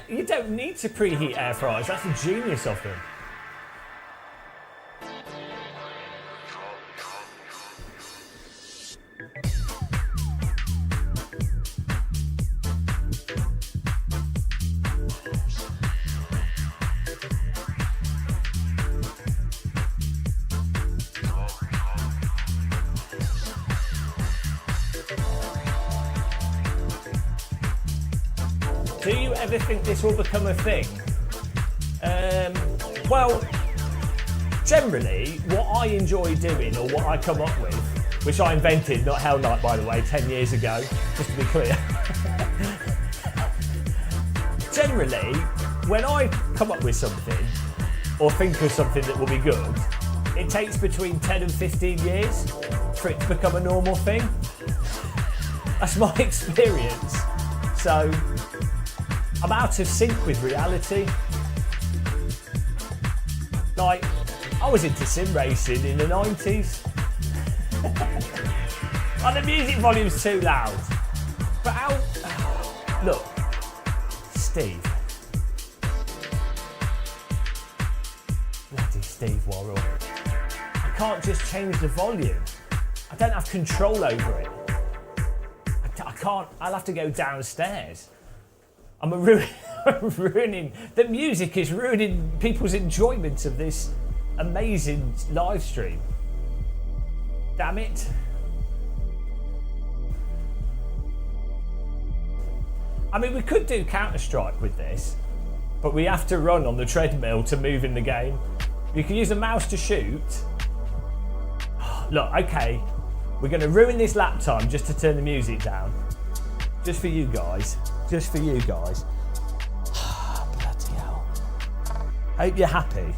You don't need to preheat air fryers. That's the genius of them. Do you ever think this will become a thing? Well, generally, what I enjoy doing or what I come up with, which I invented, not Hell Night by the way, 10 years ago, just to be clear. Generally, when I come up with something or think of something that will be good, it takes between 10 and 15 years for it to become a normal thing. That's my experience. So, I'm out of sync with reality. Like, I was into sim racing in the 90s. Oh, the music volume's too loud. But how... Look, Steve. Bloody Steve Worrell. I can't just change the volume. I don't have control over it. I can't... I'll have to go downstairs. I'm ruining, the music is ruining people's enjoyment of this amazing live stream. Damn it. I mean, we could do Counter-Strike with this, but we have to run on the treadmill to move in the game. You can use a mouse to shoot. Look, okay, we're going to ruin this lap time just to turn the music down. Just for you guys. Just for you guys. Bloody hell. Hope you're happy.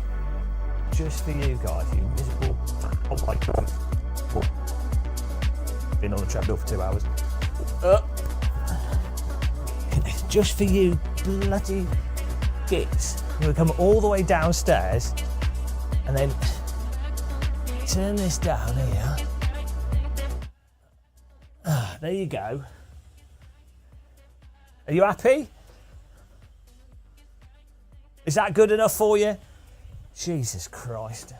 Just for you guys, you miserable. Oh my God. Been on the treadmill for 2 hours. Just for you bloody gits. I'm going to come all the way downstairs and then turn this down here. There you go. Are you happy? Is that good enough for you? Jesus Christ.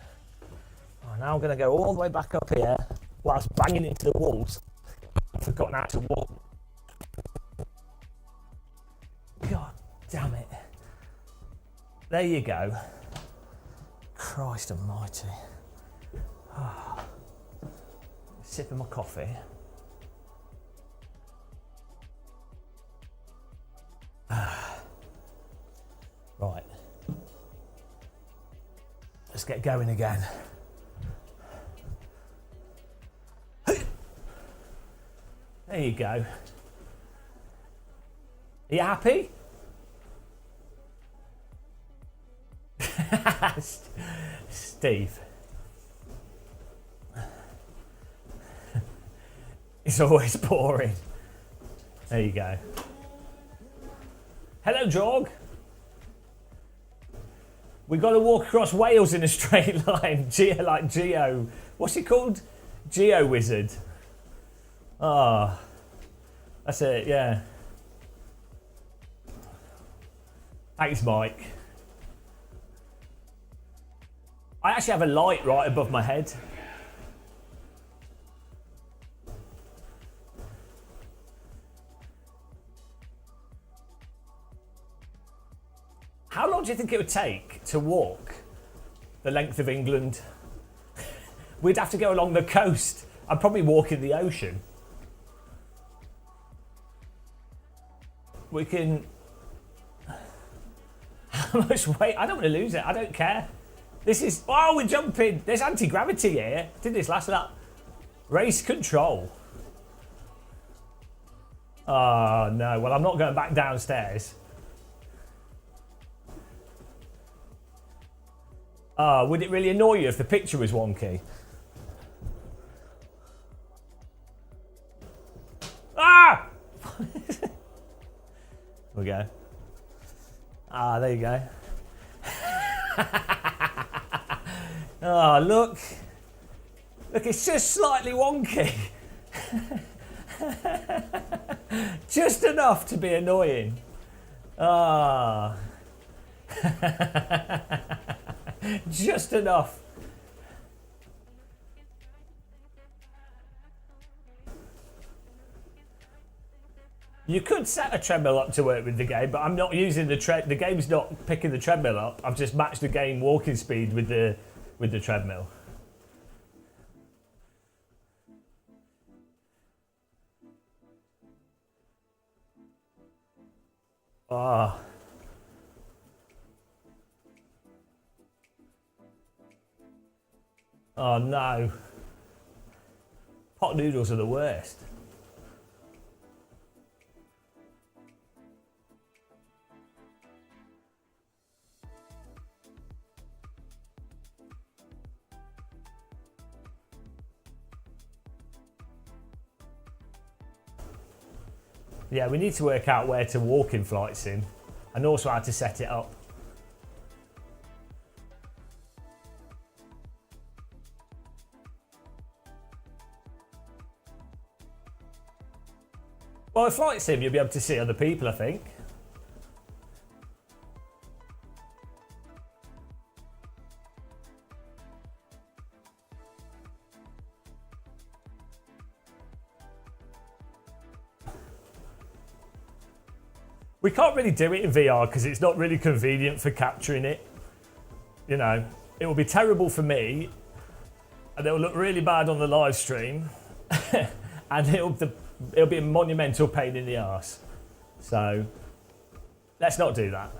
Oh, now I'm going to go all the way back up here whilst banging into the walls. I've forgotten how to walk. God damn it. There you go. Christ almighty. Oh. Sipping my coffee. Right. Let's get going again. There you go. Are you happy? Steve. It's always boring. There you go. Hello, Jog. We've got to walk across Wales in a straight line. Like Geo. What's it called? Geo Wizard. Ah, that's it, yeah. Thanks, Mike. I actually have a light right above my head. How long do you think it would take to walk the length of England? We'd have to go along the coast. I'd probably walk in the ocean. We can... How much weight? I don't want to lose it. I don't care. This is... Oh, we're jumping. There's anti-gravity here. Did this last lap. Race control. Oh, no. Well, I'm not going back downstairs. Would it really annoy you if the picture was wonky? Ah! There we go. There you go. Oh, look. Look, it's just slightly wonky. Just enough to be annoying. Ah. Just enough. You could set a treadmill up to work with the game, but I'm not using the game's not picking the treadmill up. I've just matched the game walking speed with the treadmill. Ah. Oh no. Pot noodles are the worst. Yeah, we need to work out where to walk in Flight Sim and also how to set it up. Well, in Flight Sim, you'll be able to see other people, I think. We can't really do it in VR because it's not really convenient for capturing it. You know, it will be terrible for me and it will look really bad on the live stream and it'll be a monumental pain in the arse. So let's not do that.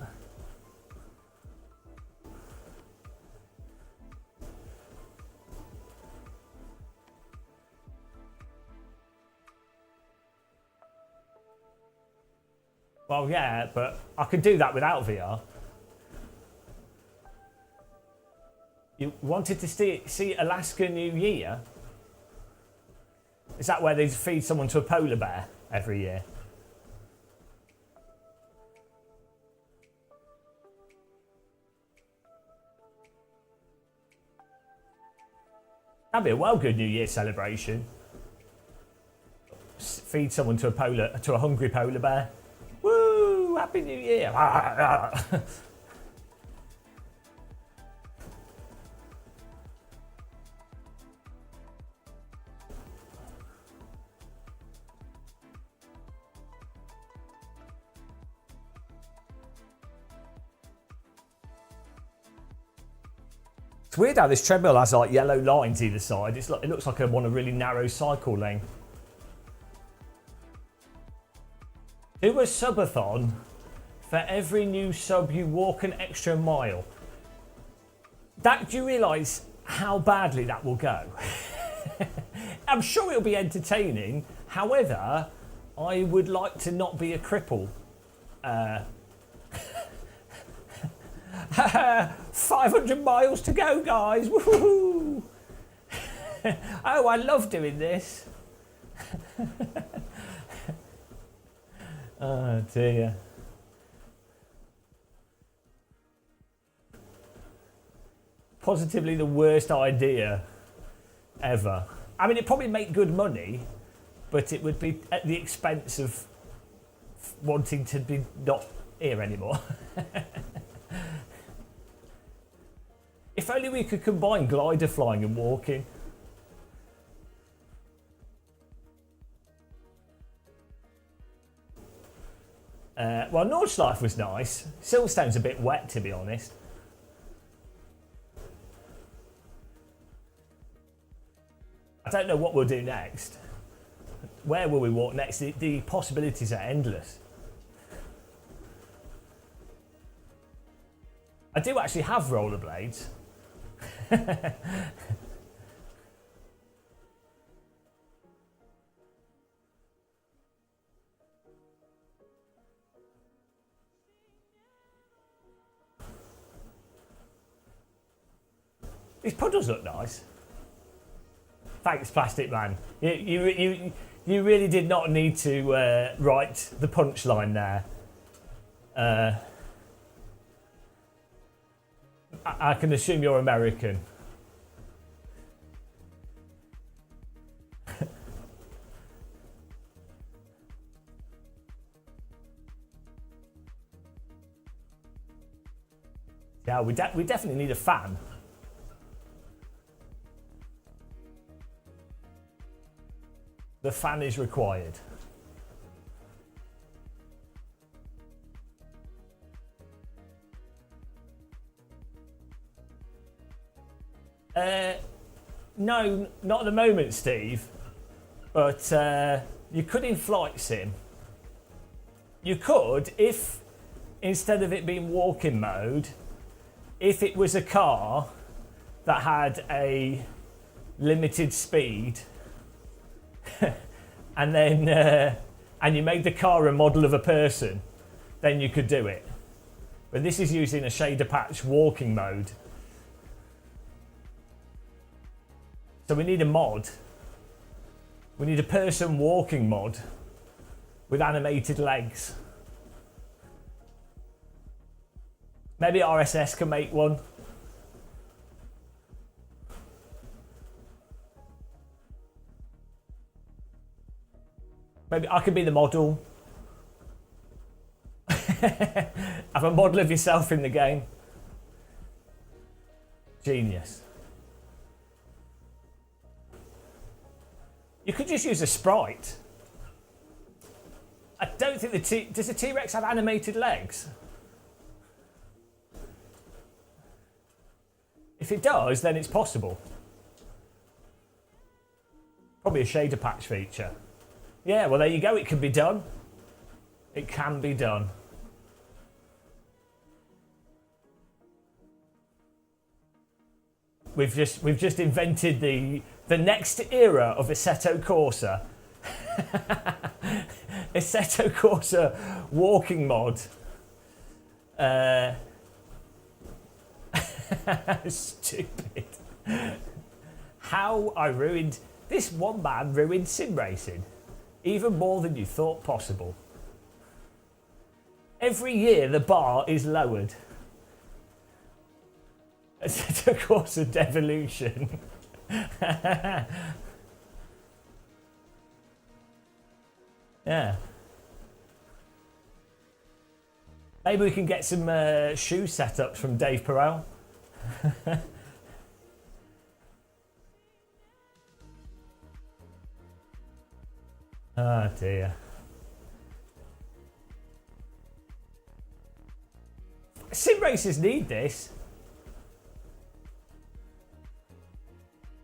Well, yeah, but I could do that without VR. You wanted to see Alaska New Year? Is that where they feed someone to a polar bear every year? That'd be a well good New Year celebration. Feed someone to a hungry polar bear. Woo! Happy New Year! It's weird how this treadmill has like yellow lines either side. It looks like I want a really narrow cycle lane. Do a subathon. For every new sub, you walk an extra mile. Do you realise how badly that will go? I'm sure it'll be entertaining. However, I would like to not be a cripple. 500 miles to go, guys. Woohoo! Oh, I love doing this. Oh dear. Positively the worst idea ever. I mean, it'd probably make good money, but it would be at the expense of wanting to be not here anymore. If only we could combine glider flying and walking. Well, Nords Life was nice. Silverstone's a bit wet, to be honest. I don't know what we'll do next. Where will we walk next? The possibilities are endless. I do actually have rollerblades. These puddles look nice. Thanks, Plastic Man. You really did not need to write the punchline there. I can assume you're American. hell, we definitely need a fan. The fan is required. No, not at the moment, Steve. But you could in flight sim. You could, if instead of it being walking mode, if it was a car that had a limited speed, and then and you made the car a model of a person, then you could do it. But this is using a shader patch walking mode. So we need a mod. We need a person walking mod with animated legs. Maybe RSS can make one. Maybe I could be the model. Have a model of yourself in the game. Genius. You could just use a sprite. I don't think does the T-Rex have animated legs? If it does, then it's possible. Probably a shader patch feature. Yeah, well there you go, it can be done. It can be done. We've just invented the next era of Assetto Corsa. Assetto Corsa walking mod. Stupid. How I ruined... This one man ruined sim racing. Even more than you thought possible. Every year the bar is lowered. Assetto Corsa devolution. Yeah. Maybe we can get some shoe setups from Dave Perel. Oh dear. Sim racers need this.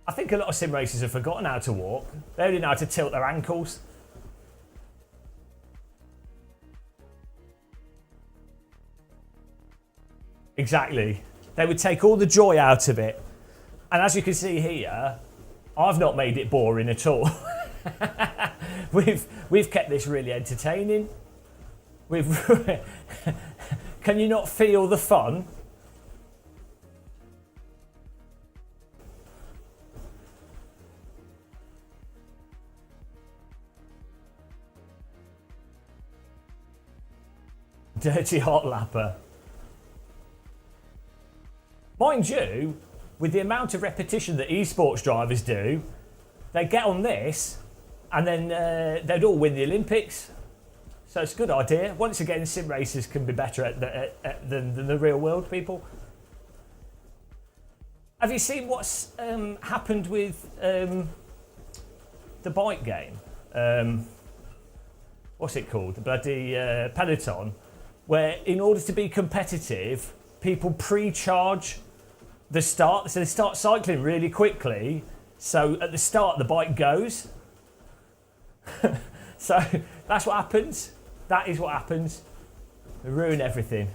I think a lot of sim racers have forgotten how to walk. They only know how to tilt their ankles. Exactly. They would take all the joy out of it. And as you can see here, I've not made it boring at all. We've kept this really entertaining. Can you not feel the fun? Dirty hot lapper. Mind you, with the amount of repetition that esports drivers do, they get on this and then they'd all win the Olympics. So it's a good idea. Once again, sim racers can be better than the real world people. Have you seen what's happened with the bike game? What's it called? The bloody Peloton. Where in order to be competitive, people pre-charge the start. So they start cycling really quickly. So at the start, the bike goes. So that's what happens. That is what happens. They ruin everything.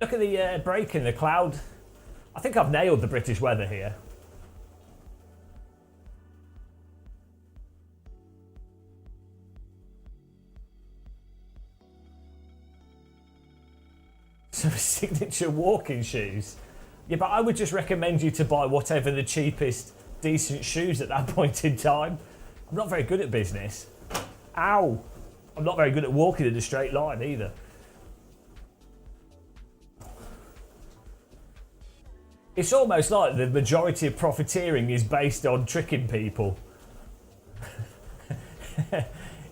Look at the break in the cloud. I think I've nailed the British weather here. Some signature walking shoes. Yeah, but I would just recommend you to buy whatever the cheapest decent shoes at that point in time. I'm not very good at business. Ow! I'm not very good at walking in a straight line either. It's almost like the majority of profiteering is based on tricking people.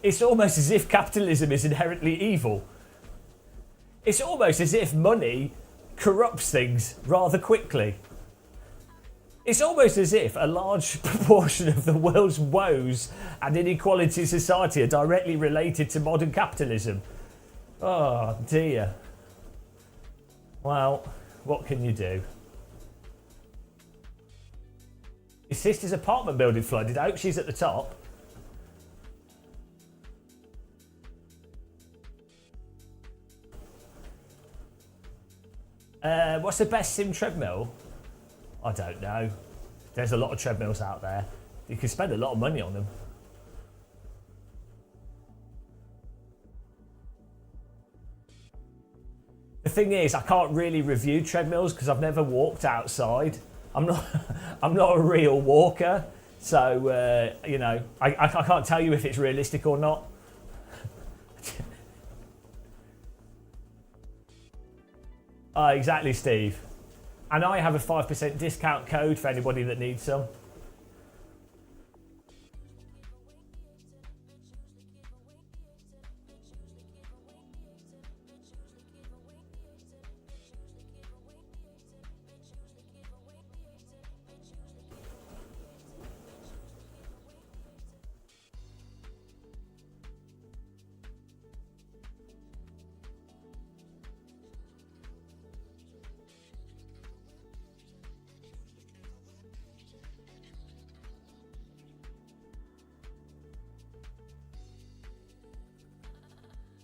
It's almost as if capitalism is inherently evil. It's almost as if money corrupts things rather quickly. It's almost as if a large proportion of the world's woes and inequality in society are directly related to modern capitalism. Oh dear. Well, what can you do? His sister's apartment building flooded. I hope she's at the top. What's the best sim treadmill? I don't know. There's a lot of treadmills out there. You can spend a lot of money on them. The thing is, I can't really review treadmills because I've never walked outside. I'm not a real walker, so you know, I can't tell you if it's realistic or not. Exactly, Steve. And I have a 5% discount code for anybody that needs some.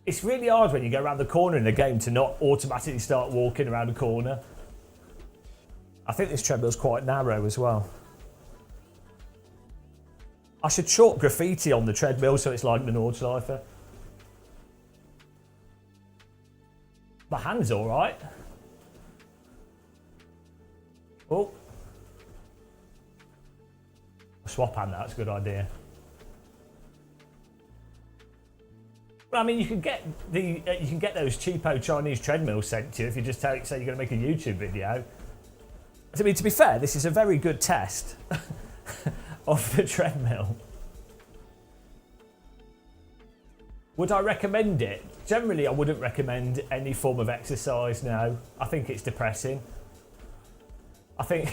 It's really hard when you go around the corner in the game to not automatically start walking around the corner. I think this treadmill's quite narrow as well. I should chalk graffiti on the treadmill so it's like the Nordschleifer. My hand's all right. Oh. Swap hand, that's a good idea. I mean, you can get those cheapo Chinese treadmills sent to you if you just say you're going to make a YouTube video. I mean, to be fair, this is a very good test of the treadmill. Would I recommend it? Generally, I wouldn't recommend any form of exercise now. I think it's depressing. I think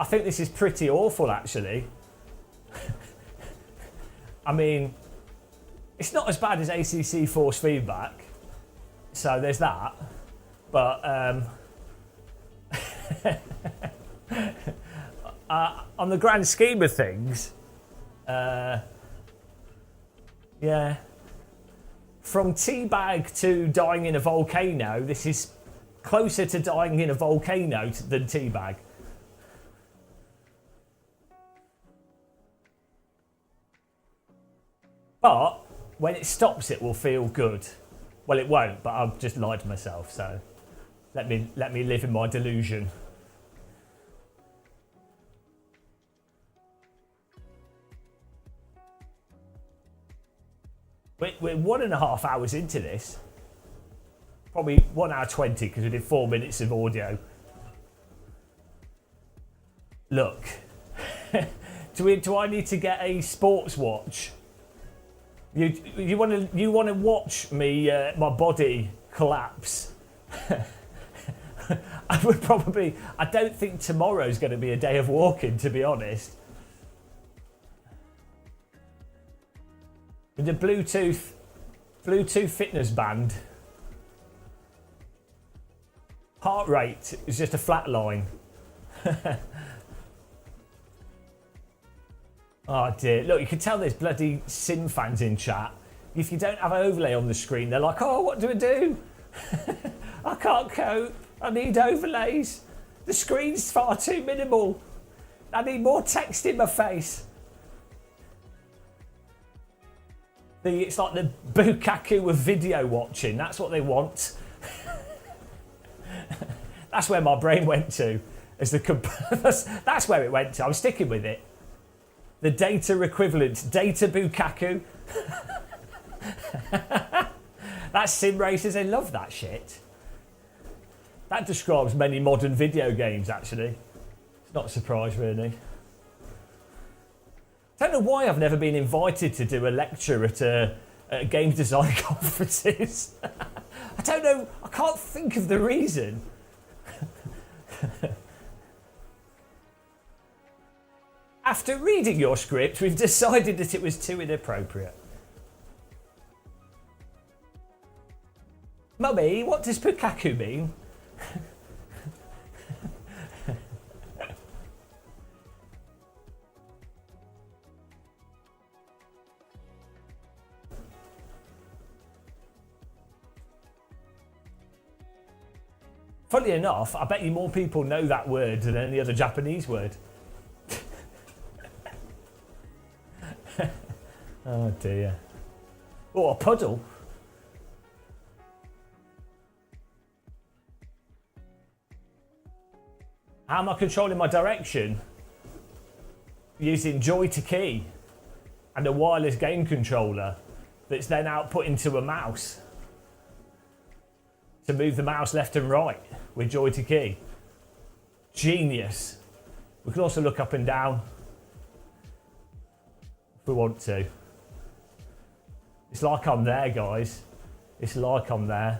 this is pretty awful, actually. I mean, it's not as bad as ACC force feedback, so there's that. But on the grand scheme of things, yeah. From teabag to dying in a volcano, this is closer to dying in a volcano than teabag. But when it stops, it will feel good. Well, it won't, but I've just lied to myself, so let me live in my delusion. We're 1.5 hours into this. Probably 1 hour 20 because we did 4 minutes of audio. Look, do I need to get a sports watch? You want to watch me my body collapse? I don't think tomorrow's going to be a day of walking, to be honest. With the Bluetooth fitness band, heart rate is just a flat line. Oh dear, look, you can tell there's bloody Sim fans in chat. If you don't have an overlay on the screen, they're like, oh, what do I do? I can't cope, I need overlays. The screen's far too minimal. I need more text in my face. It's like the bukaku of video watching, that's what they want. That's where my brain went to. That's where it went to, I'm sticking with it. The data equivalent, data bukaku. That's sim racers, they love that shit. That describes many modern video games, actually. It's not a surprise, really. I don't know why I've never been invited to do a lecture at games design conferences. I don't know, I can't think of the reason. After reading your script, we've decided that it was too inappropriate. Mummy, what does Pukaku mean? Funnily enough, I bet you more people know that word than any other Japanese word. Oh dear. Oh, a puddle. How am I controlling my direction? Using joy to key and a wireless game controller that's then output into a mouse to move the mouse left and right with joy to key. Genius. We can also look up and down if we want to. It's like I'm there, guys. It's like I'm there.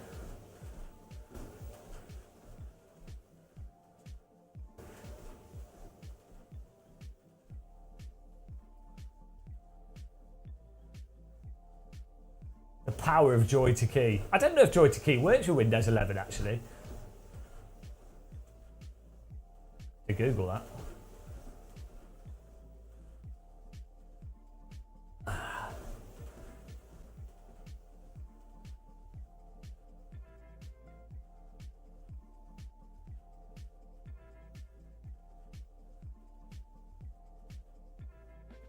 The power of joy to key. I don't know if joy to key works with Windows 11 actually. To Google that.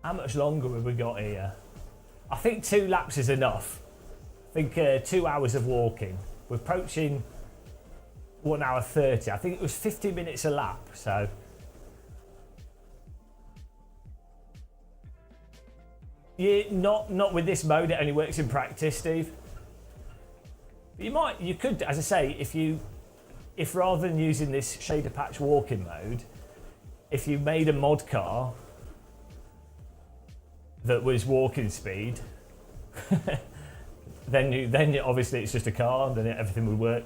How much longer have we got here? I think 2 laps is enough. I think 2 hours of walking. We're approaching 1 hour 30. I think it was 50 minutes a lap, so. Yeah, not with this mode, it only works in practice, Steve. But you could, as I say, if rather than using this shader patch walking mode, if you made a mod car that was walking speed, then obviously it's just a car, then everything would work.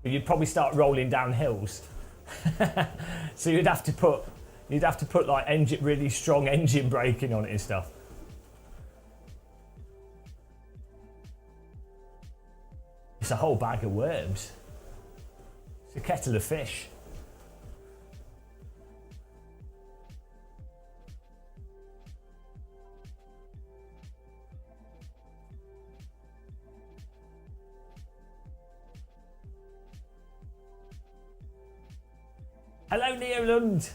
But you'd probably start rolling down hills. So you'd have to put like really strong engine braking on it and stuff. It's a whole bag of worms. It's a kettle of fish. Hello, Neo Lund.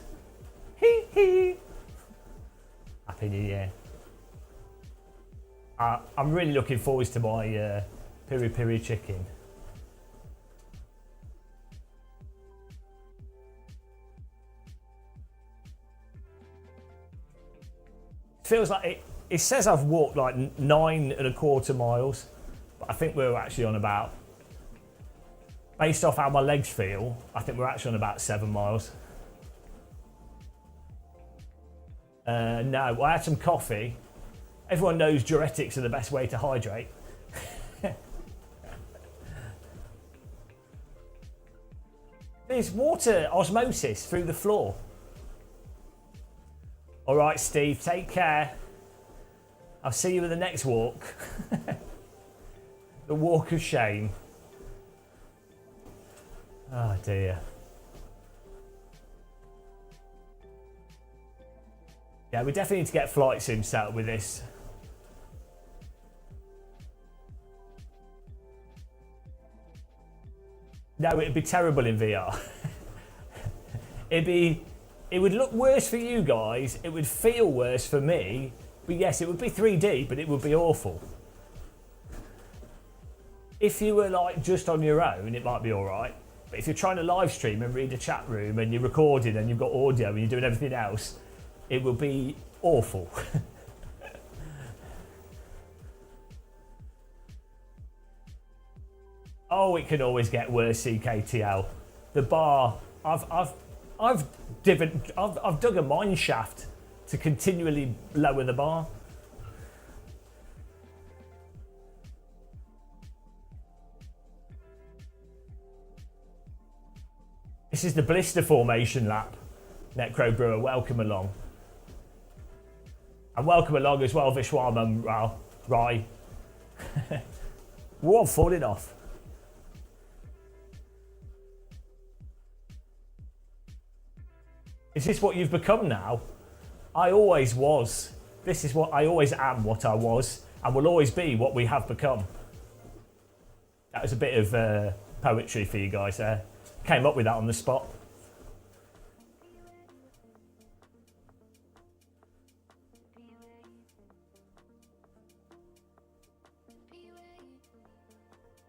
Hee hee. Happy New Year. I'm really looking forward to my piri piri chicken. Feels like it says I've walked like 9.25 miles, but I think we're actually on about, based off how my legs feel, I think we're actually on about 7 miles. No, I had some coffee. Everyone knows diuretics are the best way to hydrate. There's water osmosis through the floor. All right, Steve, take care. I'll see you in the next walk. The walk of shame. Oh dear. Yeah, we definitely need to get flight sim set up with this. No, it'd be terrible in VR. It would look worse for you guys, it would feel worse for me, but yes, it would be 3D, but it would be awful. If you were like just on your own, it might be alright. But if you're trying to live stream and read a chat room and you're recording and you've got audio and you're doing everything else, it will be awful. Oh, it can always get worse, CKTL. The bar, I've dug a mine shaft to continually lower the bar. This is the blister formation lap. Necro Brewer, welcome along. And welcome along as well, Vishwaman Rai. Whoa, I'm falling off. Is this what you've become now? I always was. This is what I always am, what I was, and will always be what we have become. That was a bit of poetry for you guys there. Came up with that on the spot.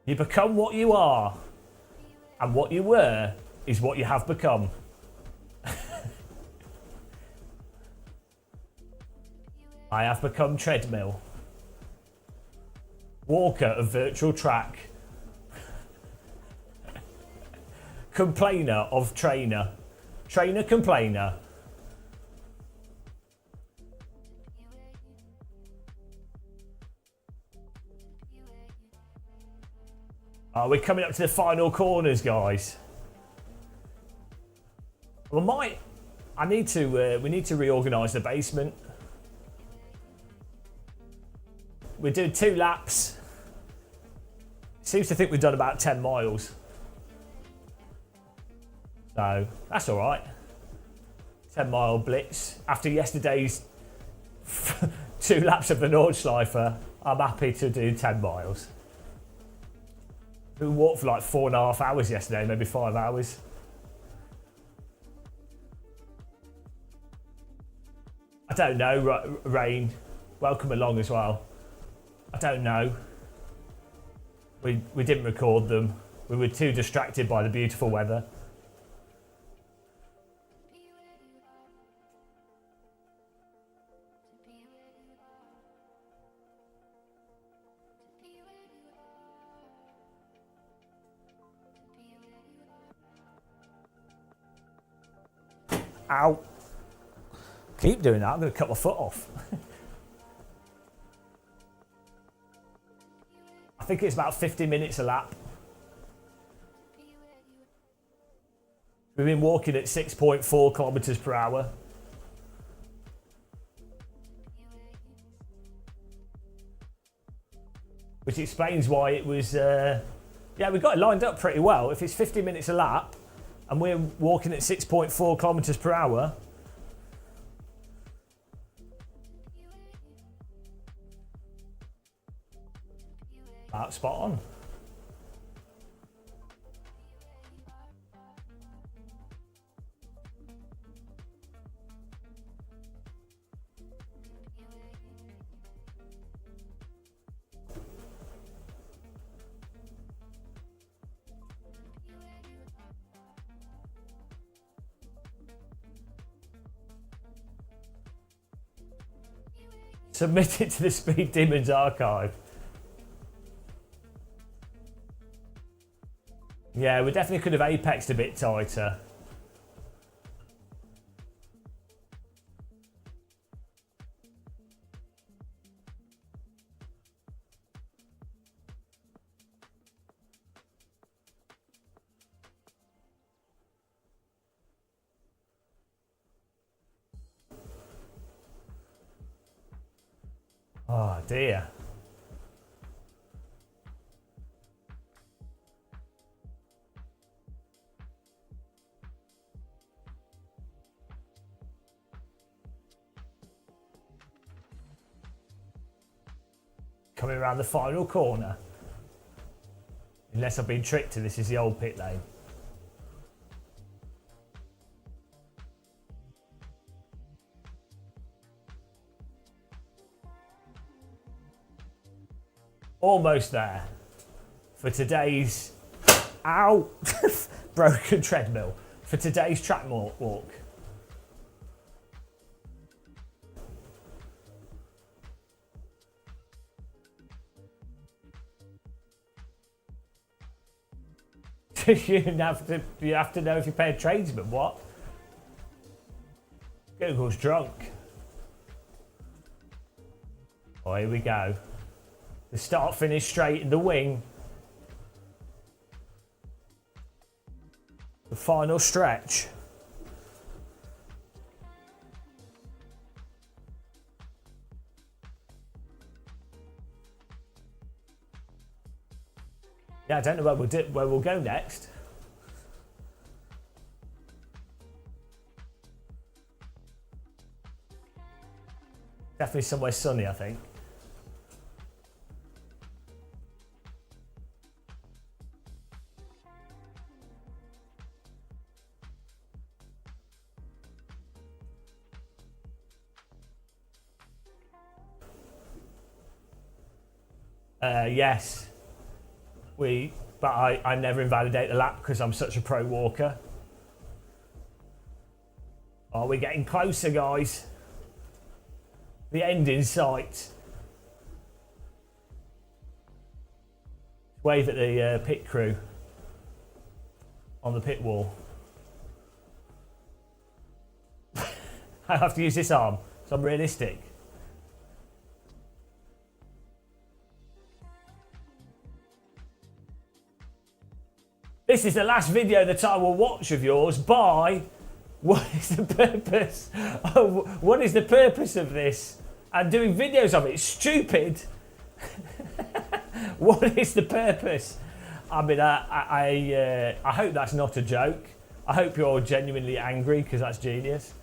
You become what you are, and what you were is what you have become. I have become treadmill, walker of virtual track, complainer of trainer, trainer complainer. We're coming up to the final corners, guys. We need to reorganise the basement. We did 2 laps. Seems to think we've done about 10 miles. So, that's all right. 10-mile blitz. After yesterday's 2 laps of the Nordschleife, I'm happy to do 10 miles. We walked for like 4.5 hours yesterday, maybe 5 hours. I don't know, Rain. Welcome along as well. I don't know. We didn't record them. We were too distracted by the beautiful weather. Ow. Keep doing that, I'm going to cut my foot off. I think it's about 50 minutes a lap. We've been walking at 6.4 kilometers per hour. Which explains why it was, yeah, we got it lined up pretty well. If it's 50 minutes a lap and we're walking at 6.4 kilometers per hour, about spot on. Submit it to the Speed Demons archive. Yeah, we definitely could have apexed a bit tighter. Oh dear. Coming around the final corner. Unless I've been tricked to this is the old pit lane. Almost there for today's ow broken treadmill for today's track walk. You have to know if you pay a tradesman. What? Google's drunk. Oh, here we go. The start finish straight in the wing. The final stretch. Yeah, I don't know where we'll go next. Definitely somewhere sunny, I think. Yes. But I never invalidate the lap because I'm such a pro walker. Oh, we're getting closer, guys. The end in sight. Wave at the pit crew on the pit wall. I have to use this arm, so I'm realistic. This is the last video that I will watch of yours by... What is the purpose? What is the purpose of this? I'm doing videos of it. It's stupid. What is the purpose? I mean, I hope that's not a joke. I hope you're genuinely angry because that's genius.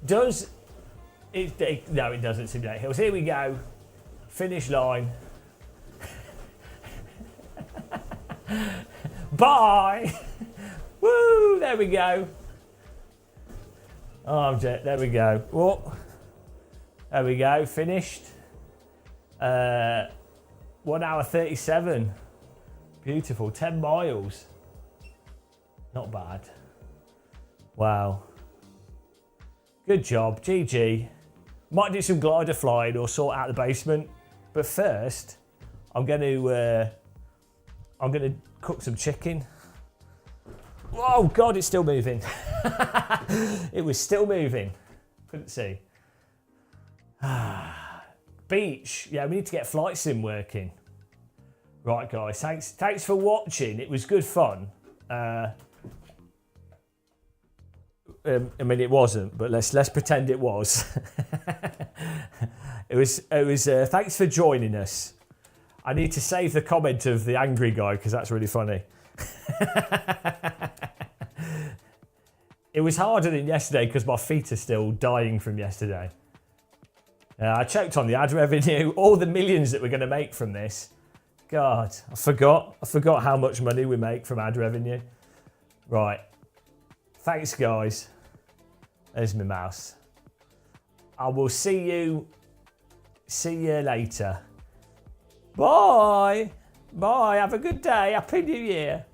Does it? No, it doesn't simulate hills. Here we go. Finish line. Bye. Woo! There we go. Oh, there we go. Whoa. There we go. Finished. 1 hour 37. Beautiful. 10 miles. Not bad. Wow. Good job. GG. Might do some glider flying or sort out the basement. But first, I'm going to cook some chicken. Oh God, it's still moving. It was still moving. Couldn't see. Beach. Yeah, we need to get flight sim working. Right, guys. Thanks for watching. It was good fun. I mean, it wasn't, but let's pretend it was. It was. Thanks for joining us. I need to save the comment of the angry guy because that's really funny. It was harder than yesterday because my feet are still dying from yesterday. I choked on the ad revenue, all the millions that we're going to make from this. God, I forgot how much money we make from ad revenue. Right. Thanks, guys. There's my mouse. I will see you later. Bye. Bye. Have a good day. Happy New Year.